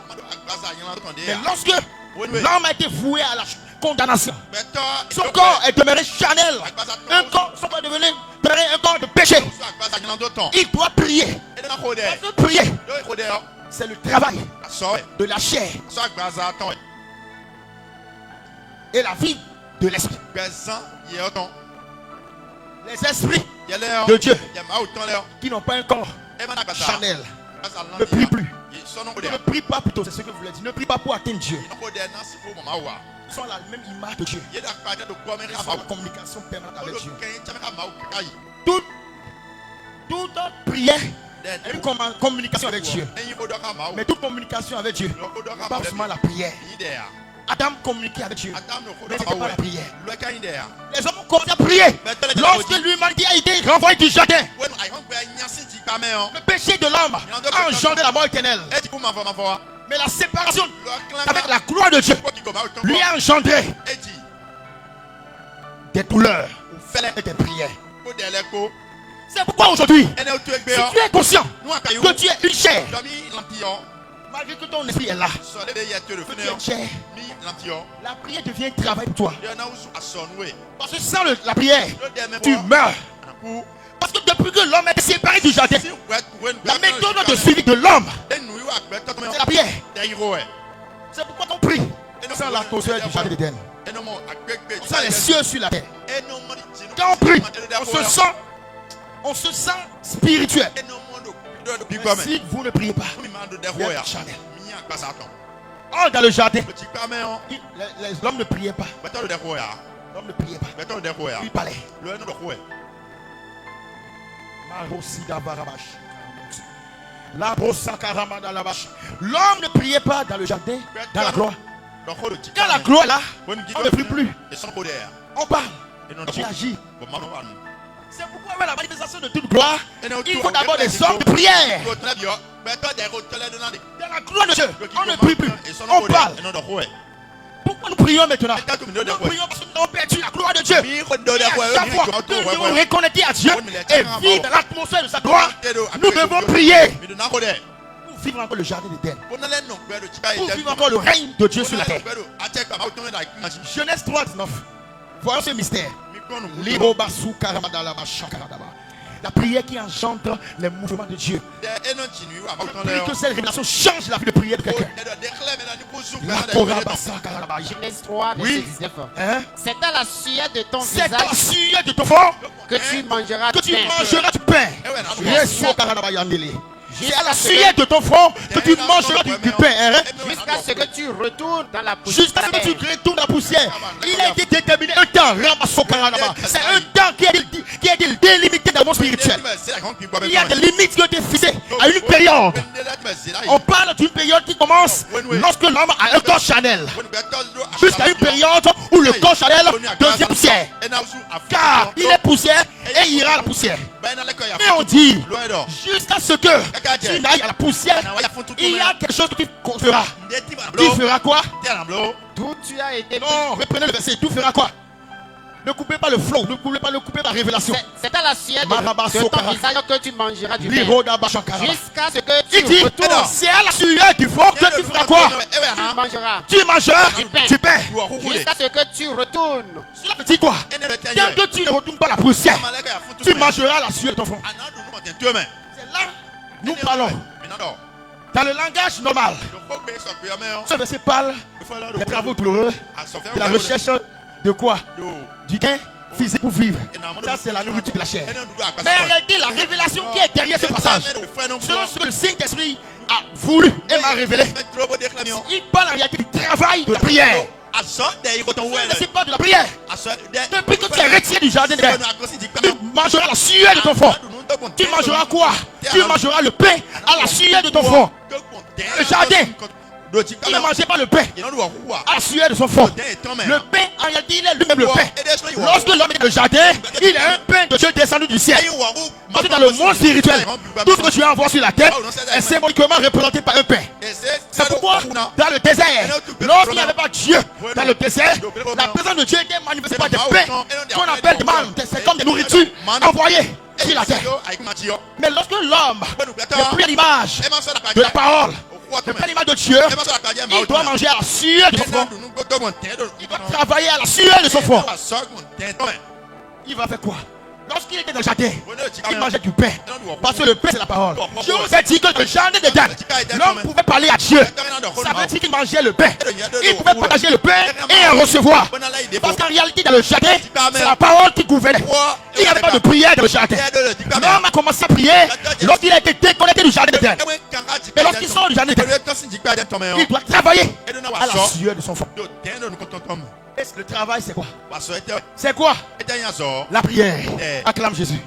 Mais lorsque l'homme a été voué à la condamnation, son corps est demeuré charnel. Son corps est devenu un corps de péché. Il doit prier. Parce que prier, c'est le travail de la chair et la vie de l'esprit. Les esprits de Dieu qui n'ont pas un corps charnel ne prient plus. Ne prie pas plutôt, c'est ce que vous voulez dire. Ne prie pas pour atteindre Dieu. Ils sont la même image de Dieu. Ils sont la communication permanente avec Dieu. Toute prière est une communication avec Dieu. Mais toute communication avec Dieu, pas forcément la prière. Adam communiquait avec Dieu, mais ce n'était pas la prière. Les hommes ont commencé à prier lorsque l'humanité a été renvoyée du jardin. Le péché de l'homme a engendré la mort éternelle. Mais la séparation avec la gloire de Dieu lui a engendré des douleurs et des prières. C'est pourquoi aujourd'hui, si tu es conscient que tu es une chair, malgré que ton esprit est là, que tu es chair, la prière devient travail pour toi. Parce que sans la prière, tu meurs. Parce que depuis que l'homme est séparé du jardin, la méthode de suivi de l'homme, c'est la prière. C'est pourquoi on prie sans l'atmosphère du jardin d'Éden, sans les cieux sur la terre. Quand on prie, on se sent spirituel. Si vous ne priez pas, dans le jardin, l'homme ne priait pas. L'homme ne priait pas. Il parlait. L'homme ne priait pas dans le jardin, dans la gloire. Quand la gloire est là, on ne prie plus. On parle. On agit. C'est pourquoi la manifestation de toute gloire, il faut d'abord des hommes de prière. Dans la gloire de Dieu, on ne prie plus. On parle. Pourquoi nous prions maintenant? Nous prions parce que nous avons perdu la gloire de Dieu. Et à chaque fois que nous devons reconnecter à Dieu et vivre dans l'atmosphère de sa gloire, nous devons prier pour vivre encore le jardin d'Éden, pour vivre encore le règne de Dieu sur la terre. Genèse 3:19. Voyons ce mystère. La prière qui engendre les mouvements de Dieu. Prie que cette révélation change la vie de prière de quelqu'un. Genèse 3, verset 19. C'est à la sueur de ton visage, c'est à la sueur de ton front que tu mangeras du pain. C'est à la sueur de ton front que tu mangeras du pain. Jusqu'à ce que tu retournes dans la poussière. Jusqu'à ce que tu retournes dans la poussière. Il a été déterminé un temps. C'est un temps qui a été délimité dans le monde spirituel. Il y a des limites qui ont été fixées à une période. On parle d'une période qui commence lorsque l'homme a un corps charnel. Jusqu'à une période où le corps charnel devient poussière. Car il est poussière et il ira à la poussière. Mais on dit, jusqu'à ce que tu n'ailles à la poussière, il y a quelque chose que tu feras. Tu feras quoi? D'où tu as été. Non, reprenez le verset. Tu feras quoi? Ne coupez pas le flot, ne coupez pas la révélation. C'est à la sueur de ton visage que tu mangeras du pain. Jusqu'à ce que tu dit, c'est à la sueur du flot que tu feras quoi? Tu mangeras du pain. Jusqu'à ce que tu retournes. Cela veut dire quoi? Tant que tu ne retournes pas à la poussière, tu mangeras la sueur de ton front. C'est là nous parlons. Dans le langage normal, ce verset parle des travaux douloureux, de la recherche de quoi? Du gain physique pour vivre. Ça, c'est la nourriture de la chair. Mais regardez la révélation qui est derrière ce passage. Selon ce que le Saint-Esprit a voulu et m'a révélé, il parle en réalité du travail de la prière. C'est pas de la prière. Depuis que tu es retiré du jardin d'Éden, tu mangeras la sueur de ton front. Tu mangeras quoi? Tu mangeras le pain à la sueur de ton front. Le jardin, il ne mangeait pas le pain à la sueur de son front. Le pain, en réalité, il est lui-même le pain. Lorsque l'homme est dans le jardin, il est un pain de Dieu descendu du ciel. Parce que dans le monde spirituel, tout ce que tu as à voir sur la terre est symboliquement représenté par un pain. C'est pourquoi, dans le désert, lorsqu'il n'y avait pas Dieu dans le désert, la présence de Dieu était manifestée par des pains qu'on appelle des mannes. C'est comme des nourritures envoyées sur la terre. Mais lorsque l'homme est pris à l'image de la parole, le plein image de Dieu, il doit manger à la sueur de son front. Il doit travailler à la sueur de son front. Il va faire quoi? Lorsqu'il était dans le jardin, il mangeait du pain. Parce que le pain, c'est la parole. Je vous ai dit que dans le jardin d'Éden, l'homme pouvait parler à Dieu. Ça veut dire qu'il mangeait le pain. Il pouvait partager le pain et en recevoir. Parce qu'en réalité, dans le jardin, c'est la parole qui gouvernait. Il n'y avait pas de prière dans le jardin. L'homme a commencé à prier lorsqu'il a été déconnecté du jardin d'Éden. Mais lorsqu'il sort du jardin d'Éden, il doit travailler à la sueur de son front. Le travail, c'est quoi? C'est quoi? La prière. Acclame Jésus.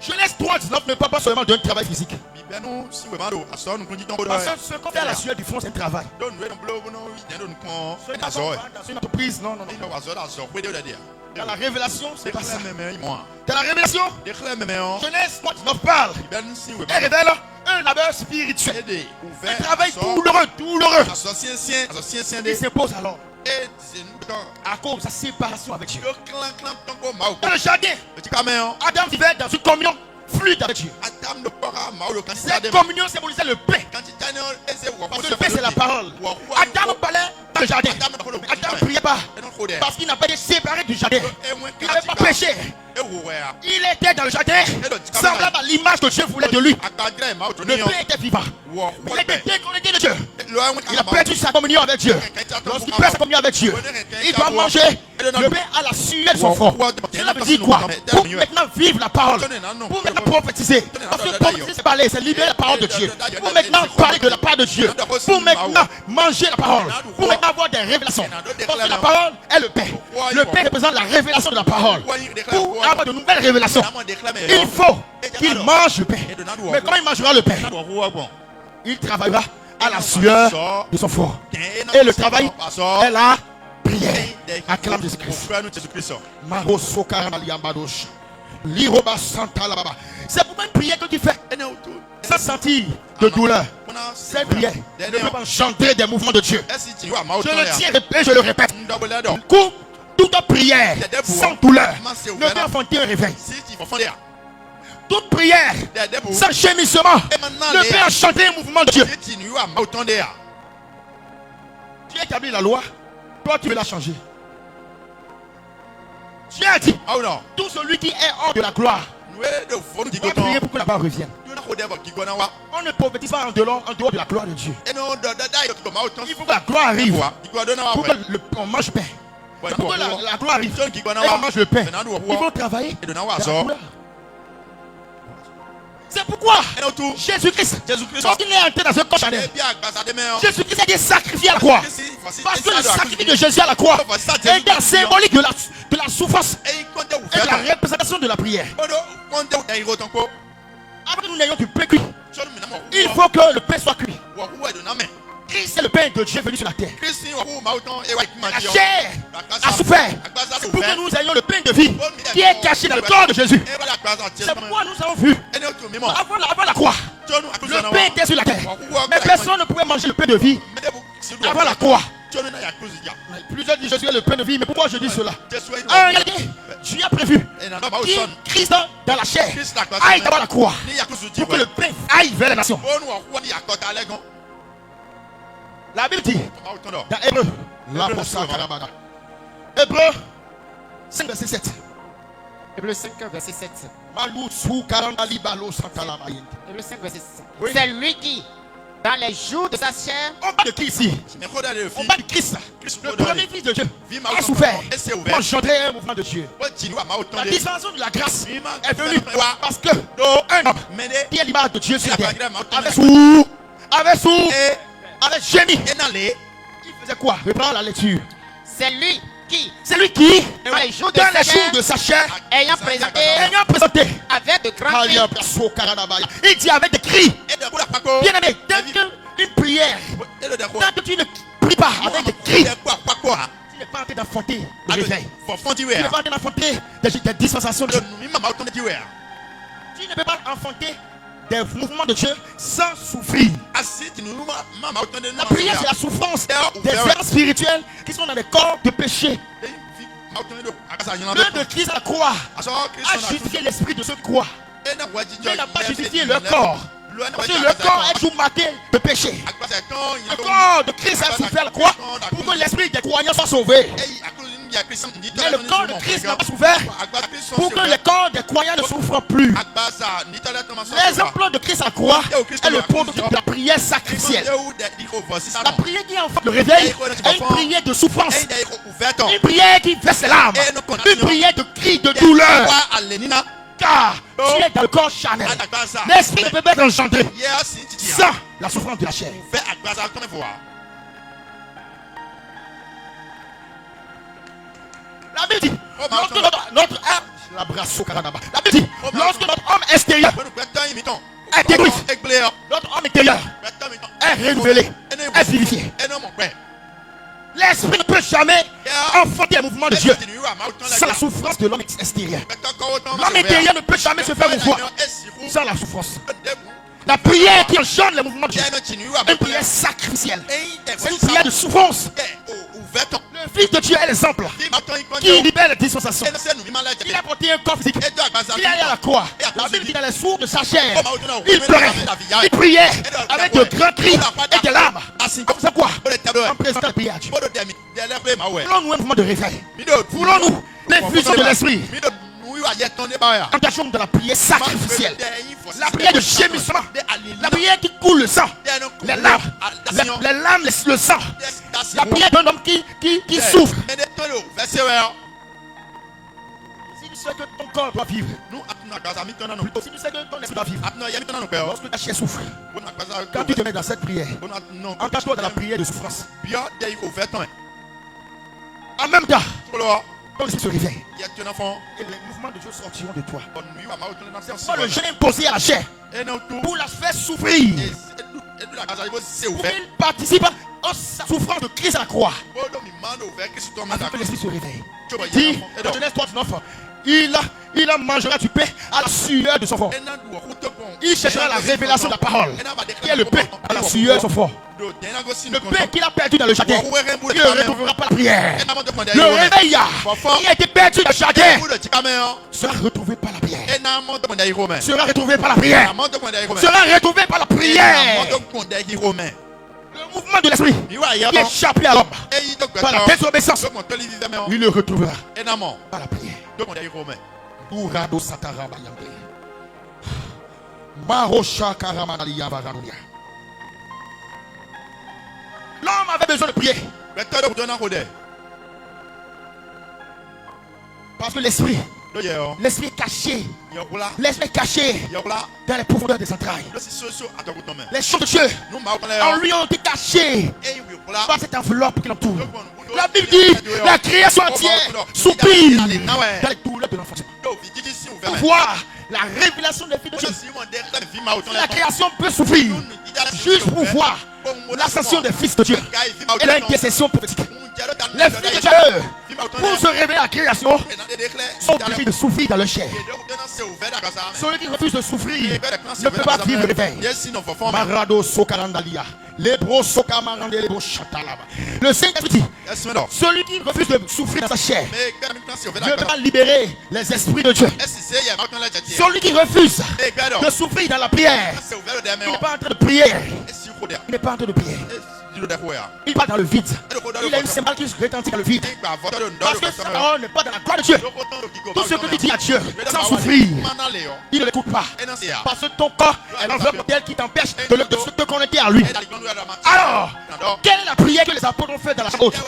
Genèse 3:19 ne parle pas seulement d'un travail physique. Parce que ce qu'on fait à la sueur du front, c'est un travail. Ce n'est pas dans une entreprise, non. Dans la révélation, c'est pas ça. Dans la révélation, Genèse 3:19 parle et révèle un labeur spirituel. Un travail douloureux. Il s'impose alors à cause de sa séparation avec Dieu. Dans le jardin, Adam vivait dans une communion fluide avec Dieu. Cette communion symbolisait le pain. Parce que le pain, c'est la parole. Adam parlait dans le jardin. Adam ne priait pas parce qu'il n'a pas été séparé du jardin. Il n'avait pas péché. Il était dans le jardin, semblable à l'image que Dieu voulait de lui. Le pain était vivant. Il était déconnecté de Dieu. Il a perdu sa communion avec Dieu. Lorsqu'il perd sa communion avec Dieu, il doit manger le pain à la sueur de son front. Cela veut dire quoi? Pour maintenant vivre la parole, pour maintenant prophétiser. Parce que prophétiser, c'est parler, c'est libérer la parole de Dieu. Pour maintenant parler de la part de Dieu. Pour maintenant manger la parole. Pour maintenant avoir des révélations. Parce que la parole est le pain. Le pain représente la révélation de la parole. Pour avoir de nouvelles révélations, il faut qu'il mange le pain. Mais comment il mangera le pain? Il travaillera à la sueur de son front. Et le travail est la prière. Acclame Jésus-Christ. C'est pour une prière que tu fais sans sentir de douleur. Cette prière ne peut pas engendrer des mouvements de Dieu. Je le tiens et je le répète. Toute prière sans douleur ne peut enfanter un réveil. Toute prière sans gémissement ne peut enchanter un mouvement de Dieu. Dieu établit la loi, toi tu veux la changer. Dieu a dit, tout celui qui est hors de la gloire va prier pour que la gloire revienne. On ne prophétise pas en dehors de la gloire de Dieu. Il faut que la gloire arrive pour qu'on mange pain. Pour que la gloire arrive et qu'on mange le pain. Il faut travailler. C'est pourquoi Jésus-Christ, lorsqu'il est entré dans un corps charnel, Jésus-Christ a été sacrifié à la croix. Parce que le sacrifice de Jésus à la croix est un symbolique de la souffrance et de la représentation de la prière. Avant que nous n'ayons du pain cuit, il faut que le pain soit cuit. Christ, c'est le pain de Dieu venu sur la terre. La chair a souffert. C'est pour que nous ayons le pain de vie qui est caché dans le corps de Jésus. C'est pourquoi nous avons vu avant la croix, le pain était sur la terre. Mais personne ne pouvait manger le pain de vie avant la croix. Plusieurs disent je suis le pain de vie, mais pourquoi je dis cela? En réalité, Dieu a prévu que Christ dans la chair aille devant la croix pour que le pain aille vers les nations. La Bible dit dans Hébreu, Hébreu 5 verset 7. Hébreu 5 verset 7. Hébreu 5 verset 7. C'est lui qui, dans les jours de sa chair, on parle de qui ici? On parle de Christ. Le premier fils de Dieu a souffert pour engendrer un mouvement de Dieu. La dispensation de la grâce est venue parce que un homme qui est l'image de Dieu sur la terre avait gémi. Il faisait quoi? Reprends la lecture. C'est lui qui, dans les jours de sa les jours de sa chair, ayant présenté avec de grands cris, il dit avec des cris, bien aimé, tant qu'une prière, tant que tu ne pries pas avec des cris, tu n'es pas en train d'affronter le réveil. Tu n'es pas en train d'affronter des dispensations de Dieu. Tu ne peux pas affronter des mouvements de Dieu sans souffrir. La prière, c'est la souffrance des êtres spirituels qui sont dans des corps de péché. L'œuvre de Christ à la croix a justifié l'esprit de ceux qui croient, mais n'a pas justifié leur corps. Parce que le corps est tout marqué de péché. Le corps de Christ a souffert la croix pour que l'esprit des croyants soit sauvé. Mais le corps de Christ n'a pas souffert pour que le corps des croyants ne souffre plus. L'exemple de Christ à la croix est le prototype de la prière sacrificielle. La prière qui enfante le réveil est une prière de souffrance, une prière qui verse les larmes, une prière de cris de douleur. Car tu es dans le corps charnel. L'esprit ne peut pas être engendré sans la souffrance de la chair. La Bible dit, lorsque lorsque notre homme extérieur est détruit, notre homme intérieur est renouvelé, est vivifié. L'esprit ne peut jamais enfanter un mouvement de Dieu sans la souffrance de l'homme extérieur. L'homme intérieur ne peut jamais se faire mouvoir sans la souffrance. La prière qui enchaîne le mouvement de Dieu est une prière sacrificielle. C'est une prière de souffrance. Le Fils de Dieu est l'exemple qui libère les dispensations. Il a porté un corps physique. Il est allé à la croix. La Bible dit dans les sourds de sa chair, il pleurait, il priait avec de grands cris et des larmes. C'est quoi? En présentant la prière à Dieu. Voulons-nous un mouvement de réveil? Voulons-nous l'infusion de l'esprit? Engageons-nous dans la prière sacrificielle, la prière de gémissement, la prière qui coule le sang, les larmes, le sang, la prière d'un homme qui souffre. Si tu sais que ton corps doit vivre, si tu sais que ton esprit doit vivre, lorsque ta chair souffre, quand tu te mets dans cette prière, engage-toi dans la prière de souffrance. En même temps, ton esprit se réveille. Et les mouvements de Dieu sortiront de toi. Pas le jeûne imposé à la chair pour la faire souffrir. Pour qu'il participe aux souffrances de Christ à la croix. Afin que l'esprit se réveille. Dit dans Genèse 3:9, il mangera du pain à la sueur de son front. Il cherchera la révélation de la parole, qui est le pain à la sueur de son front. Le pain qu'il a perdu dans le jardin, il ne le retrouvera pas la prière. Le réveil qui a été perdu dans le jardin sera retrouvé par la prière. Sera retrouvé par la prière. Sera retrouvé par la prière. Le mouvement de l'esprit qui est échappé à l'homme par la désobéissance, il le retrouvera par la prière. L'homme avait besoin de prier. Parce que l'esprit est caché. L'esprit est caché dans les profondeurs des entrailles. Les choses de Dieu en lui ont été cachées par cette enveloppe qui l'entoure. La Bible dit, la création entière soupire dans les douleurs de l'enfance. Pour voir la révélation des filles de Dieu. La création peut souffrir juste pour voir l'ascension des fils de Dieu et l'intercession prophétique. Les filles de Dieu, pour se révéler à la création, sont obligés de souffrir dans le chair. Celui qui refuse de souffrir ne peut pas vivre le réveil. Marado Sokarandalia. Le Seigneur dit, celui qui refuse de souffrir dans sa chair ne peut pas libérer les esprits de Dieu. Celui qui refuse de souffrir dans la prière, il n'est pas en train de prier. Il n'est pas en train de prier. Il part dans le vide. Il a une cymbale qui se retentit dans le vide. Parce que sa parole n'est pas dans la gloire de Dieu. Tout ce que tu dis à Dieu sans souffrir, il ne l'écoute pas. Parce que ton corps est l'enveloppe tel qui t'empêche de te connecter à lui. Alors, quelle est la prière que les apôtres ont fait dans la chambre haute?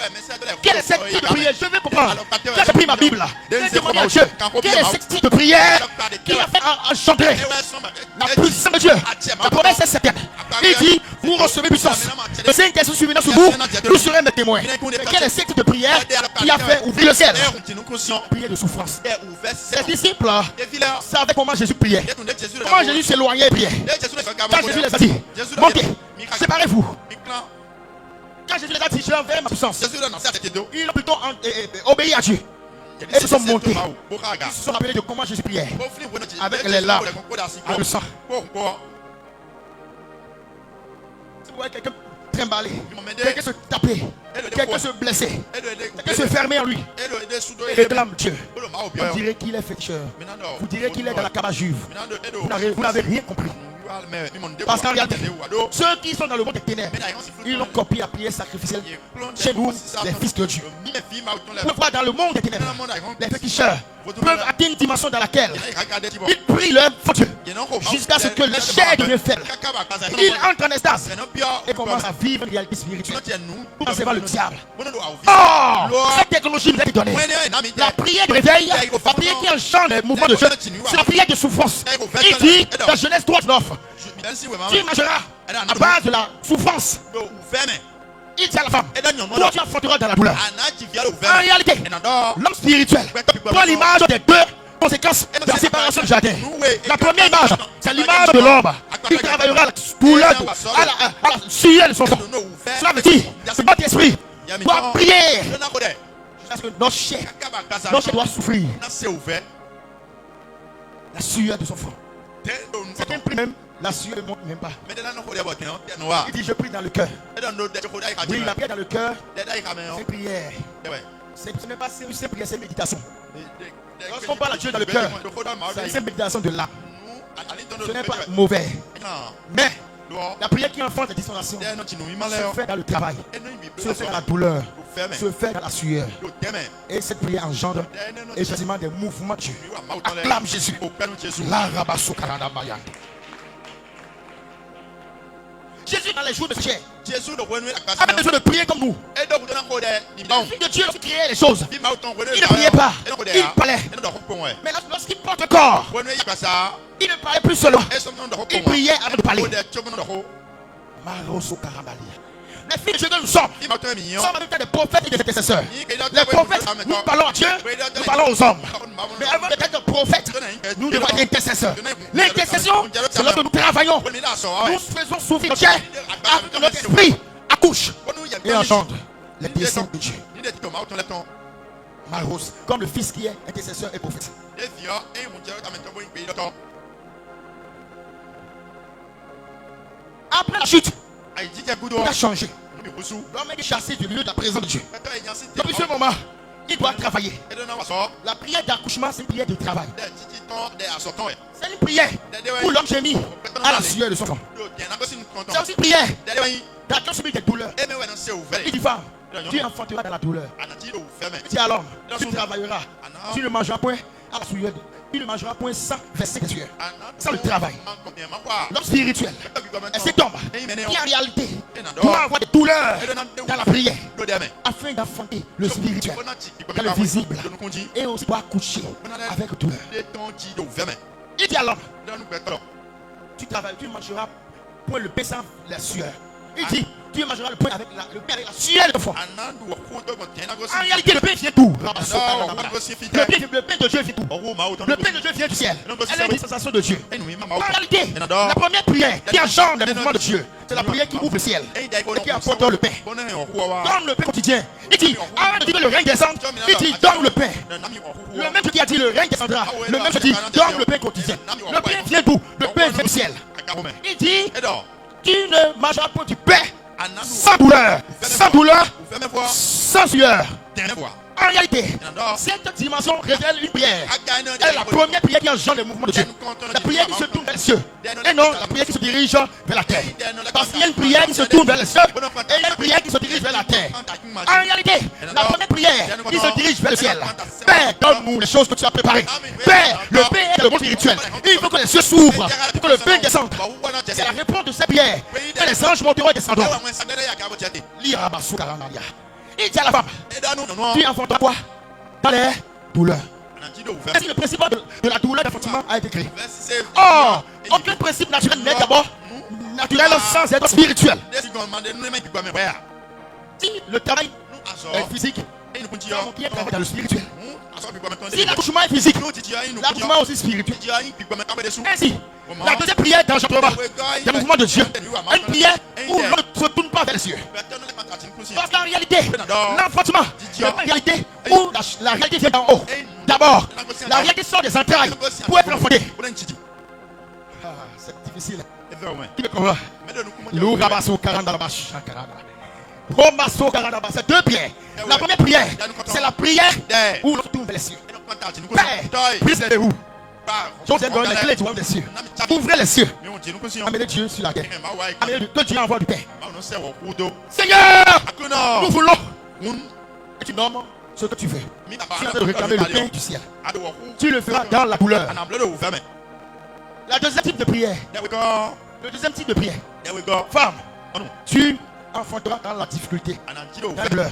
Quelle est cette type de prière? Je vais comprendre. Quand j'ai pris ma Bible, j'ai demandé à Dieu quelle est cette type de prière qui a fait engendrer la puissance de Dieu. La promesse est certaine. Il dit, vous recevez puissance. Les 5 questions suivantes sur vous, vous serez mes témoins. Quel est ce type de prière qui a fait ouvrir le ciel? Prière de souffrance. Les disciples savaient comment Jésus priait. Comment Jésus s'éloignait et priait. Quand Jésus les a dit, montez, séparez-vous. Quand Jésus les a dit, je vais ma puissance, ils ont plutôt obéi à Dieu. Et ils se sont montés. Ils se sont rappelés de comment Jésus priait. Avec les larmes, avec le sang. Si vous voyez quelqu'un trimballer, quelqu'un se taper, quelqu'un se blesser, quelqu'un se fermer en lui, et réclame Dieu, vous direz qu'il est féticheur. Vous direz qu'il est dans la cabane juive. Vous n'avez rien compris. Parce qu'en réalité, ceux qui sont dans le monde des ténèbres, ils ont copié la prière sacrificielle chez nous, les fils de Dieu. Vous voir dans le monde des ténèbres, les féticheurs peuvent atteindre une dimension dans laquelle ils prient leur Dieu jusqu'à ce que le chair devienne faible. Ils entrent en extase et commencent à vivre une réalité spirituelle. Vous pensez pas le diable. Oh, cette technologie nous a été donnée. La prière de réveil, la prière qui enchante les mouvements de Dieu, c'est la prière de souffrance. Il dit dans Genèse 3:9, tu mangeras à base de la souffrance. Il dit à la femme, toi tu enfanteras dans la douleur. En réalité, l'homme spirituel prend l'image des deux conséquences de la séparation du jardin. La première image, c'est l'image de l'homme. Il travaillera à la douleur, à la sueur de son corps. Cela veut dire que notre esprit doit prier parce que notre chair doit souffrir la sueur de son front. Certains prient même, la sueur ne monte même pas. Il dit je prie dans le cœur. Oui, la prière dans le cœur, c'est prière. Ce n'est pas c'est prière, c'est méditation. Lorsqu'on parle à Dieu dans le cœur, c'est méditation de l'âme. Ce n'est pas mauvais. Mais la prière qui enfante la dispensation se fait dans le travail, se fait dans la douleur, se fait dans la sueur. Et cette prière engendre effectivement des mouvements de Dieu. Acclame Jésus. Jésus dans les jours de chair avait besoin de prier comme nous. Le Fils de Dieu qui créait les choses, il ne priait pas, il parlait. Mais lorsqu'il porte le corps, il ne parlait plus seulement, il priait avant de parler. Les filles de Dieu que nous sommes en même temps des prophètes et des intercesseurs. Les prophètes, nous parlons à Dieu, nous parlons aux hommes. Mais avant d'être prophètes, nous devons être intercesseurs. L'intercession, c'est lorsque nous travaillons. Nous faisons souffrir notre chair afin que notre esprit accouche et engendre les desseins de Dieu. Malheureusement, comme le fils qui est intercesseur et prophète. Après la chute, il a changé. L'homme est chassé du milieu de la présence de Dieu. Depuis ce moment, il doit travailler. La prière d'accouchement, c'est une prière de travail. C'est une prière où l'homme gémit à la sueur de son corps. C'est aussi une prière d'accueil subit des douleurs. Il dit femme, tu enfanteras dans la douleur. Il dit à l'homme, tu travailleras. Tu ne mangeras point à la sueur. Il ne mangera point sans verser des sueurs. Sans le travail. L'homme spirituel est cet homme qui en réalité doit avoir des douleurs dans la prière afin d'enfanter le spirituel dans le visible et aussi doit accoucher avec douleur. Il dit à l'homme, tu travailles, tu mangeras point le pain sans la sueur. Il dit, tu mangeras le pain avec la sueur de ton front. En réalité, le pain vient d'où? Le pain de Dieu vient d'où? Le pain de Dieu vient du ciel. Elle est une dispensation de Dieu. En réalité, la première prière qui engendre le mouvement de Dieu, c'est la prière qui ouvre le ciel et qui apporte le pain. Donne le pain quotidien. Il dit, arrête de dire que le règne descend. Il dit, donne le pain. Le même qui a dit le règne descendra. Le même qui dit, donne le pain quotidien. Le pain vient d'où? Le pain vient du ciel. Il dit, tu ne mangeras pas du pain sans douleur, sans sueur. En réalité, cette dimension révèle une prière. Elle est la première prière qui engendre le mouvement de Dieu. La prière qui se tourne vers les cieux. Et non la prière qui se dirige vers la terre. Parce qu'il y a une prière qui se tourne vers les cieux. Et il y a une prière qui se dirige vers la terre. En réalité, la première prière qui se dirige vers le ciel. Père, donne-nous les choses que tu as préparées. Père, le pain est le monde spirituel. Il faut que les cieux s'ouvrent. Pour que le pain descende. C'est la réponse de cette prière. Et les anges monteront et descendront. Il dit à la femme, tu enfanteras quoi? Dans les douleurs. Est-ce que le principe de la douleur d'enfantement a été créé? Oh, aucun principe naturel naît d'abord naturel sans être spirituel. Si le travail est physique, qui est travail dans le spirituel. Si l'accouchement est physique, l'accouchement est aussi spirituel. Ainsi, la deuxième prière d'engendrement des mouvements de Dieu, une prière où l'on ne se tourne pas vers les cieux. Parce qu'en réalité, l'enfantement, en réalité, où la réalité vient d'en haut. D'abord, la réalité sort des entrailles pour être enfantée. C'est difficile. Qui me comprend? C'est deux prières. La première prière, c'est la prière où l'on se tourne vers les cieux. Père, brisez-vous. Je vous ai donné les clés du royaume des cieux. Ouvrez les cieux. Amenez Dieu sur la terre. Amenez que Dieu envoie du Père. Seigneur, nous voulons. Et tu nommes ce que tu veux. Tu vas réclamer le pain du ciel. Tu le feras dans la douleur. La deuxième type de prière. Le deuxième type de prière. Femme, tu enfanteras dans la difficulté, dans la douleur.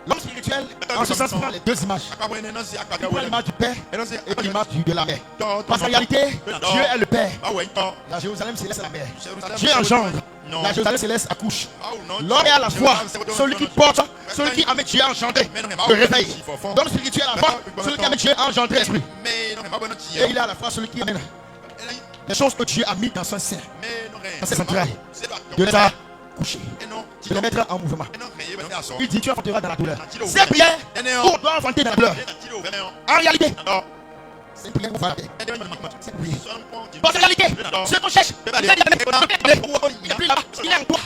L'homme spirituel, en ce sens, prend les deux images. Il prend l'image du Père et l'image de la mère. Parce qu'en réalité, Dieu est le Père. La Jérusalem céleste est la mère. Dieu engendre. La Jérusalem céleste accouche. L'homme est à la fois celui qui porte, celui qui amène Dieu à engendrer le réveil. L'homme spirituel à la fois celui qui amène Dieu à engendrer l'esprit. Et il est à la fois celui qui amène les choses que Dieu a mis dans son sein, dans ses entrailles, de les accoucher, de les mettre en mouvement. Il dit tu enfanteras dans la douleur. C'est bien pour doit enfanter dans la douleur. En réalité, c'est prière pour faire la paix. C'est prière. Parce qu'en réalité, ce qu'on cherche, il n'est plus là, il est en toi.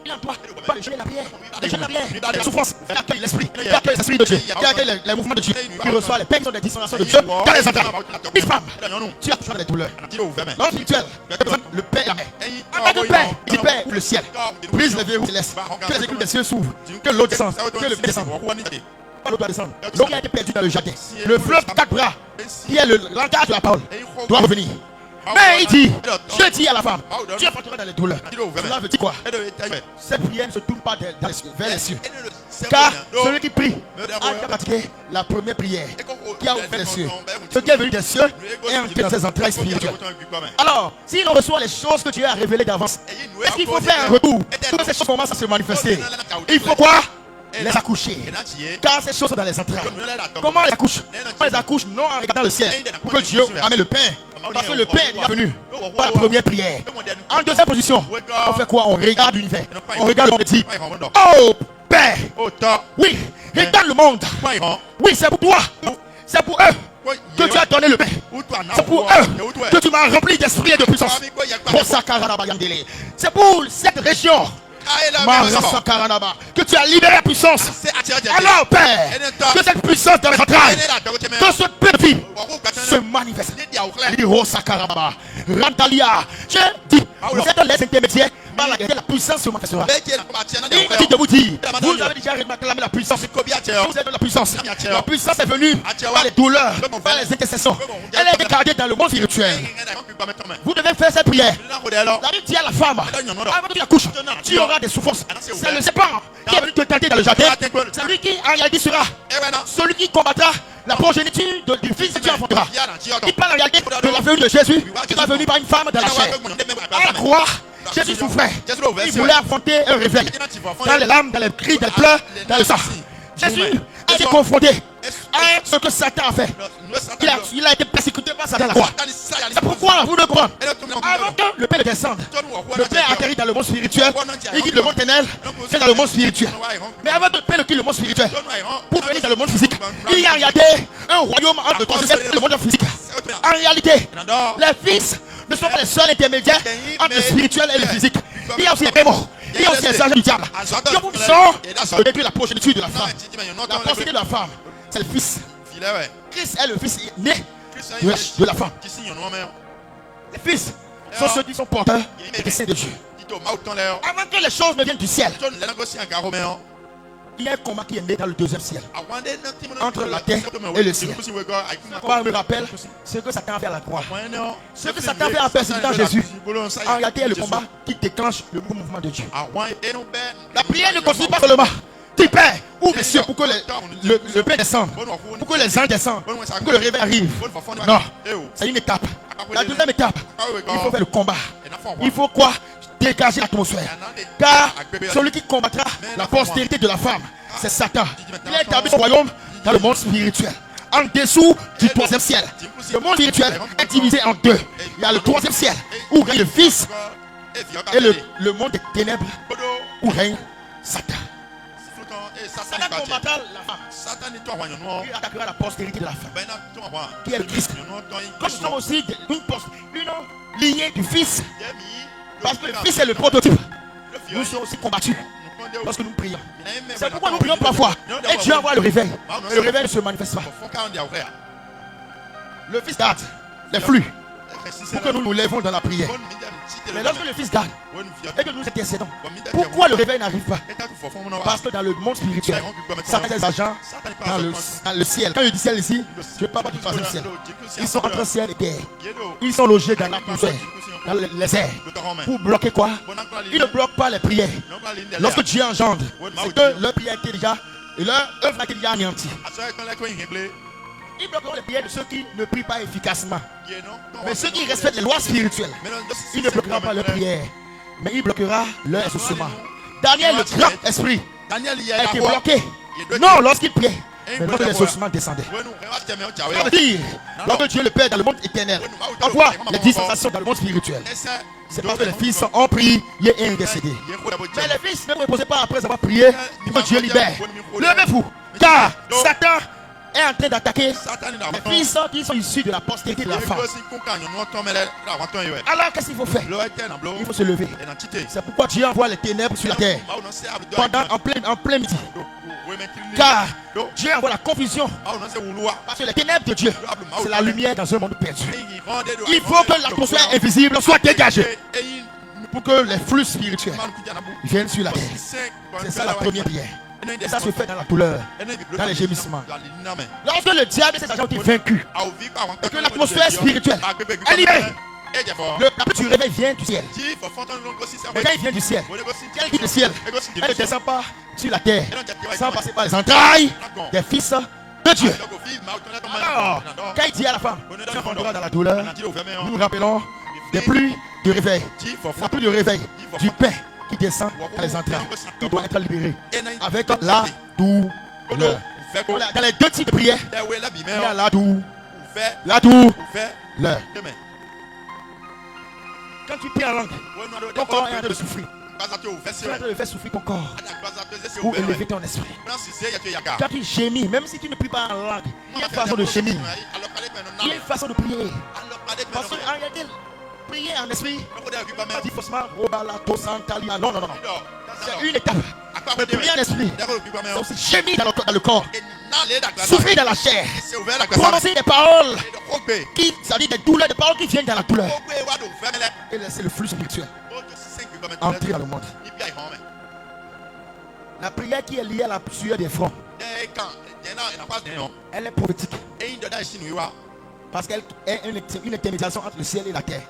Il est en toi. Pas le jeu de la prière. Le jeu de la prière. La souffrance. Qui accueille l'esprit. Qui accueille l'esprit de Dieu. Qui accueille les mouvements de Dieu. Qui reçoit les peines des dispensations de Dieu dans les entrailles. Une femme, tu as toujours des douleurs. L'homme spirituel, le Père et la mère. En tant que Père, il dit Père, ouvre le ciel. Brise les verrous célestes. Que les éclairs des cieux s'ouvrent. Que l'eau descende. Que le feu descende. L'eau doit descendre. L'eau qui a été perdue dans le jardin. Le fleuve quatre bras, qui est le langage de la parole, doit revenir. Mais il dit, je dis à la femme, tu enfanteras dans les douleurs. Cela veut dire quoi? Cette prière ne se tourne pas vers les cieux. Car celui qui prie a pratiqué la première prière qui a ouvert les cieux. Ce qui est venu des cieux est entré dans ses entrailles spirituelles. Alors, si l'on reçoit les choses que Dieu a révélées d'avance, est-ce qu'il faut faire un retour pour que ces choses commencent à se manifester? Il faut quoi? Les accoucher. Car ces choses sont dans les entrailles. Comment on les accouche? On les accouche non en regardant le ciel pour que Dieu amène le pain. Parce que le pain est venu par la première prière. En deuxième position, on fait quoi? On regarde l'univers. On regarde le monde et dit, oh Père, oui, regarde le monde. Oui, c'est pour toi. C'est pour eux que tu as donné le pain. C'est pour eux que tu m'as rempli d'esprit et de puissance. C'est pour cette région que tu as libéré la puissance. Alors Père, que cette puissance dans les entrailles, que ce petit se manifeste. Il dit oh Sakarababa, Rantalia. Je dis, vous êtes les intermédiaires par laquelle la puissance se manifestera. Il dit de vous dire, vous avez déjà réclamé la puissance. Vous êtes de la puissance. La puissance est venue par les douleurs, par les intercessions. Elle est regardée dans le monde spirituel. Vous devez faire cette prière. La Bible dit à la femme, avant que tu accouches, tu auras des souffrances. C'est le serpent qui est venu te tenter dans le jardin. C'est lui qui en réalité sera celui qui combattra la progéniture du fils que tu enfanteras. Il parle en réalité de la venue de Jésus qui va venir par une femme dans la chair. À la croix, Jésus souffrait. Il voulait affronter un réveil dans les larmes, dans les cris, dans les pleurs, dans le sang. Jésus a été confronté à ce que Satan a fait. Il a été persécuté par Satan à la croix. C'est pourquoi vous ne comprenez. Avant que le Père descende, le Père atterrit dans le monde spirituel. Il quitte le monde ténèbre, c'est dans le monde spirituel. Mais avant que le Père quitte le monde spirituel, pour venir dans le monde physique, il y a en réalité un royaume entre le concept et le monde physique. En réalité, les fils ne sont pas les seuls intermédiaires entre le spirituel et le physique. Il y a aussi les démons. Il y a aussi les agents du diable. Qui sont de détruire la progéniture de la femme. La procédure de la femme, c'est le fils. Christ est le fils né de la femme. Les fils sont ceux qui sont porteurs des saints de Dieu. Avant que les choses ne viennent du ciel, il y a un combat qui est né dans le deuxième ciel, entre la terre et le ciel. On me rappelle ce que Satan a fait à la croix. Ce que Satan a fait en persécutant Jésus, en réalité est le combat qui déclenche le mouvement de Dieu. La prière ne consiste pas seulement dis Père, ouvre les cieux pour que le pain descende, pour que les anges descendent, pour que le réveil arrive. Non, c'est une étape. La deuxième étape, il faut faire le combat. Il faut quoi? dégager l'atmosphère. Car celui qui combattra la postérité de la femme, c'est Satan. Il a établi son royaume dans le monde spirituel, en dessous du troisième ciel. Le monde spirituel est divisé en deux. Il y a le troisième ciel où règne le Fils et le monde des ténèbres où règne Satan. Satan combattra la femme. Il attaquera la postérité de la femme, qui est le Christ. Comme nous sommes aussi une lignée du Fils, parce que le Fils est le prototype. Nous sommes aussi combattus lorsque nous prions. C'est pourquoi nous prions parfois. Et Dieu envoie le réveil. Et le réveil ne se manifeste pas. Le Fils garde les flux pour que nous nous lèvons dans la prière. Mais lorsque le Fils garde et que nous intercédons, pourquoi le réveil n'arrive pas? Parce que dans le monde spirituel, Satan a des agents dans le ciel. Quand je dis ciel ici, je ne parle pas du troisième ciel. Ils sont entre ciel et terre. Ils sont logés dans l'atmosphère, dans les airs. Pour bloquer quoi? Ils ne bloquent pas les prières. Lorsque Dieu engendre, c'est que leur prière était déjà, et leur œuvre a été déjà anéantie. Ils bloqueront les prières de ceux qui ne prient pas efficacement. Mais ceux qui respectent les lois spirituelles, il ne bloquera pas leurs prières, mais il bloquera leur exaucement. Daniel, le grand esprit, a été bloqué. Non, lorsqu'il priait, mais lorsque l'exaucement descendait. Ça veut dire, lorsque Dieu le Père dans le monde éternel envoie les dispensations dans le monde spirituel, c'est parce que les fils ont prié et intercédé. Mais les fils ne reposent pas après avoir prié que Dieu libère. Levez-vous, car Satan est en train d'attaquer les fils qui sont issus de la postérité de la femme. Alors qu'est-ce qu'il faut faire? Il faut se lever. C'est pourquoi Dieu envoie les ténèbres sur la terre en plein midi. Car Dieu envoie la confusion. Parce que les ténèbres de Dieu, c'est la lumière dans un monde perdu. Il faut que l'atmosphère invisible soit dégagée pour que les flux spirituels viennent sur la terre. C'est ça la première prière. Et ça se fait dans la douleur, dans les gémissements. Lorsque le diable et ses agents sont vaincus, et que l'atmosphère spirituelle est libérée, le du réveil vient du ciel. Mais quand il vient du ciel, quel vient du ciel, elle ne descend pas sur la terre sans passer par les entrailles des fils de Dieu. Alors, quand il dit à la femme, tu entendras dans la douleur, nous nous rappelons des pluies de réveil, la pluie de réveil du pain qui descend dans les entrailles, qui doit être libéré avec la douleur. Dans les deux types de prières, il y a la douleur. Quand tu pries en langue, ton corps est en train de souffrir. Tu es en train de faire souffrir ton corps pour élever ton esprit. Quand tu gémis, même si tu ne pries pas en langue, il y a une façon de gémir. Il y a une façon de prier. Parce qu'en réalité, prier en esprit, pas dit faussement, non. C'est une étape. Mais prier en esprit, c'est aussi gémir dans le corps, souffrir dans la chair, prononcer des paroles qui, ça dit des douleurs, des paroles qui viennent dans la douleur, et laisser le flux spirituel entrer dans le monde. La prière qui est liée à la sueur des fronts, elle est prophétique. Parce qu'elle est une intermédiation entre le ciel et la terre.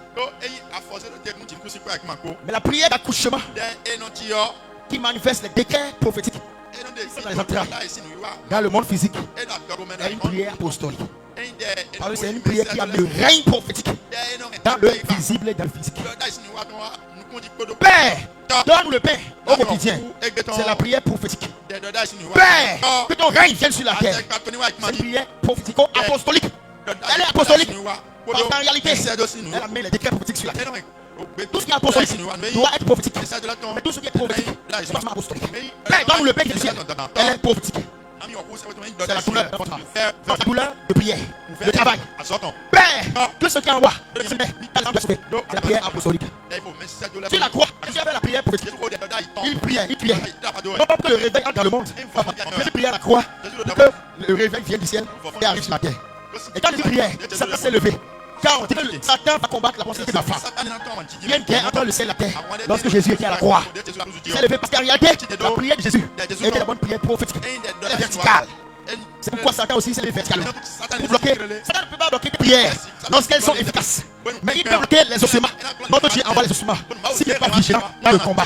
Mais la prière d'accouchement qui manifeste les décrets prophétiques dans les entrailles, dans le monde physique, est une prière apostolique. Parce que c'est une prière qui a le règne prophétique dans le visible et dans le physique. Père, donne-nous le pain au quotidien. C'est la prière prophétique. Père, que ton règne vienne sur la terre. C'est une prière prophétique apostolique. Elle est apostolique. Parce qu'en réalité, elle a mis les décrets prophétiques sur la terre. Tout ce qui est apostolique doit être prophétique. Mais tout ce qui est prophétique doit être apostolique. Père, donne-nous le pain du ciel. Elle est prophétique. C'est la douleur, la douleur de prière, de travail. Père, que ce qui envoie, c'est la prière apostolique. Tu la crois, tu avais la prière prophétique. Il priait. Non pas que le réveil entre dans le monde, mais il priait à la croix, pour que le réveil vienne du ciel et arrive sur la terre. Et quand il priait, Satan s'est levé. Car on dit que Satan va combattre la postérité de la femme. Il y a une guerre entre le ciel et la terre. Lorsque Jésus était à la croix, il s'est levé parce qu'en réalité, la prière de Jésus était la bonne prière prophétique. Elle est verticale. C'est pourquoi Satan aussi s'est levé verticalement. Pour bloquer, Satan ne peut pas bloquer des prières lorsqu'elles sont efficaces. Mais il peut bloquer les ossements. Notre Dieu envoie les ossements. S'il n'est pas vigilant dans le combat.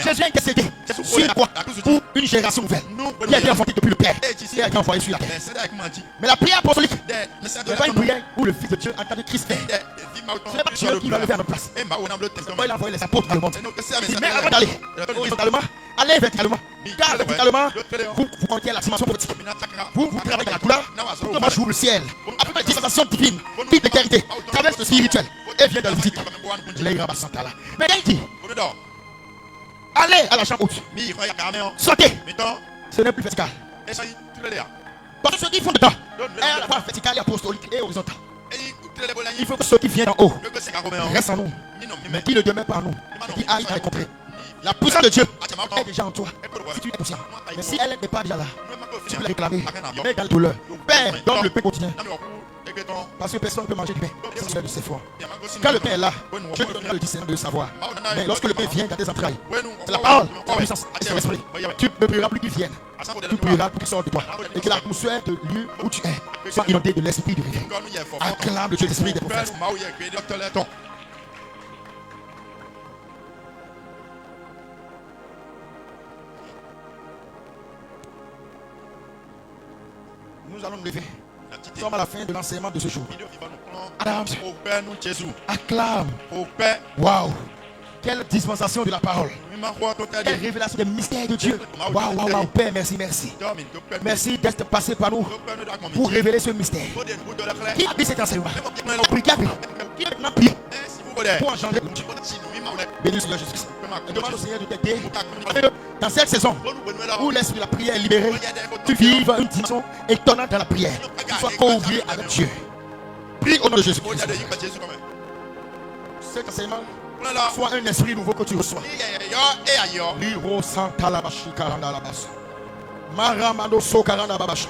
Jésus a intercédé sur la croix pour une génération nouvelle. Il a été enfanté depuis le Père. Il a été envoyé sur la terre. Mais la prière apostolique n'est pas une prière où le Fils de Dieu entend Christ fait. Ce n'est pas Dieu qui va le faire à notre place. Il a envoyé les apôtres dans le monde. Mais avant d'aller horizontalement, allez verticalement. Car verticalement, vous contiez la dimension prophétique. Vous travaillez dans la couleur. Comment j'ouvre le ciel. Après la dispensation divine, quitte les qualités, traverse le spirituel et vient dans le physique. Mais il dit, allez à la chambre haute. Sautez. Ce n'est plus vertical. Parce que ceux qui font dedans est à la fois vertical et apostolique et horizontal. Il faut que ceux qui viennent en haut restent en nous, mais qui ne demeurent pas en nous, qui aillent à les contrer. La puissance de Dieu est déjà en toi. Si tu es conscient, mais si elle n'est pas déjà là, tu peux la réclamer. Mais dans la douleur, Père, donne le pain quotidien. Parce que personne ne peut manger du pain sans cela de ses foi. Quand le pain est là, Dieu te donnera le discernement de savoir. Mais lorsque le pain vient dans tes entrailles, c'est la parole, la puissance et son esprit. Tu ne prieras plus qu'il vienne. Tu prieras pour qu'il sorte de toi. Et que l'atmosphère de lieu où tu es soit inondée de l'esprit du réveil. Acclame le Dieu l'esprit des prophètes. Nous allons nous lever. Nous sommes à la fin de l'enseignement de ce jour. Adam, acclame. Waouh. Quelle dispensation de la parole. Quelle révélation des mystères de Dieu. Waouh, waouh, waouh. Père, merci, merci. Merci d'être passé par nous pour révéler ce mystère. Qui a pris cet enseignement? Qui a pris? Qui a maintenant pris pour engendrer le monde? Béni Seigneur Jésus-Christ. Demande au Seigneur de t'aider dans cette saison où l'esprit de la prière est libéré. Tu vives une dimension étonnante dans la prière. Tu sois co-oublié avec Dieu. Prie au nom de Jésus-Christ. Cet enseignement soit un esprit nouveau que tu reçois. Liro Santa Labashi Karanda Labas. Maramado So Karanda Babasha.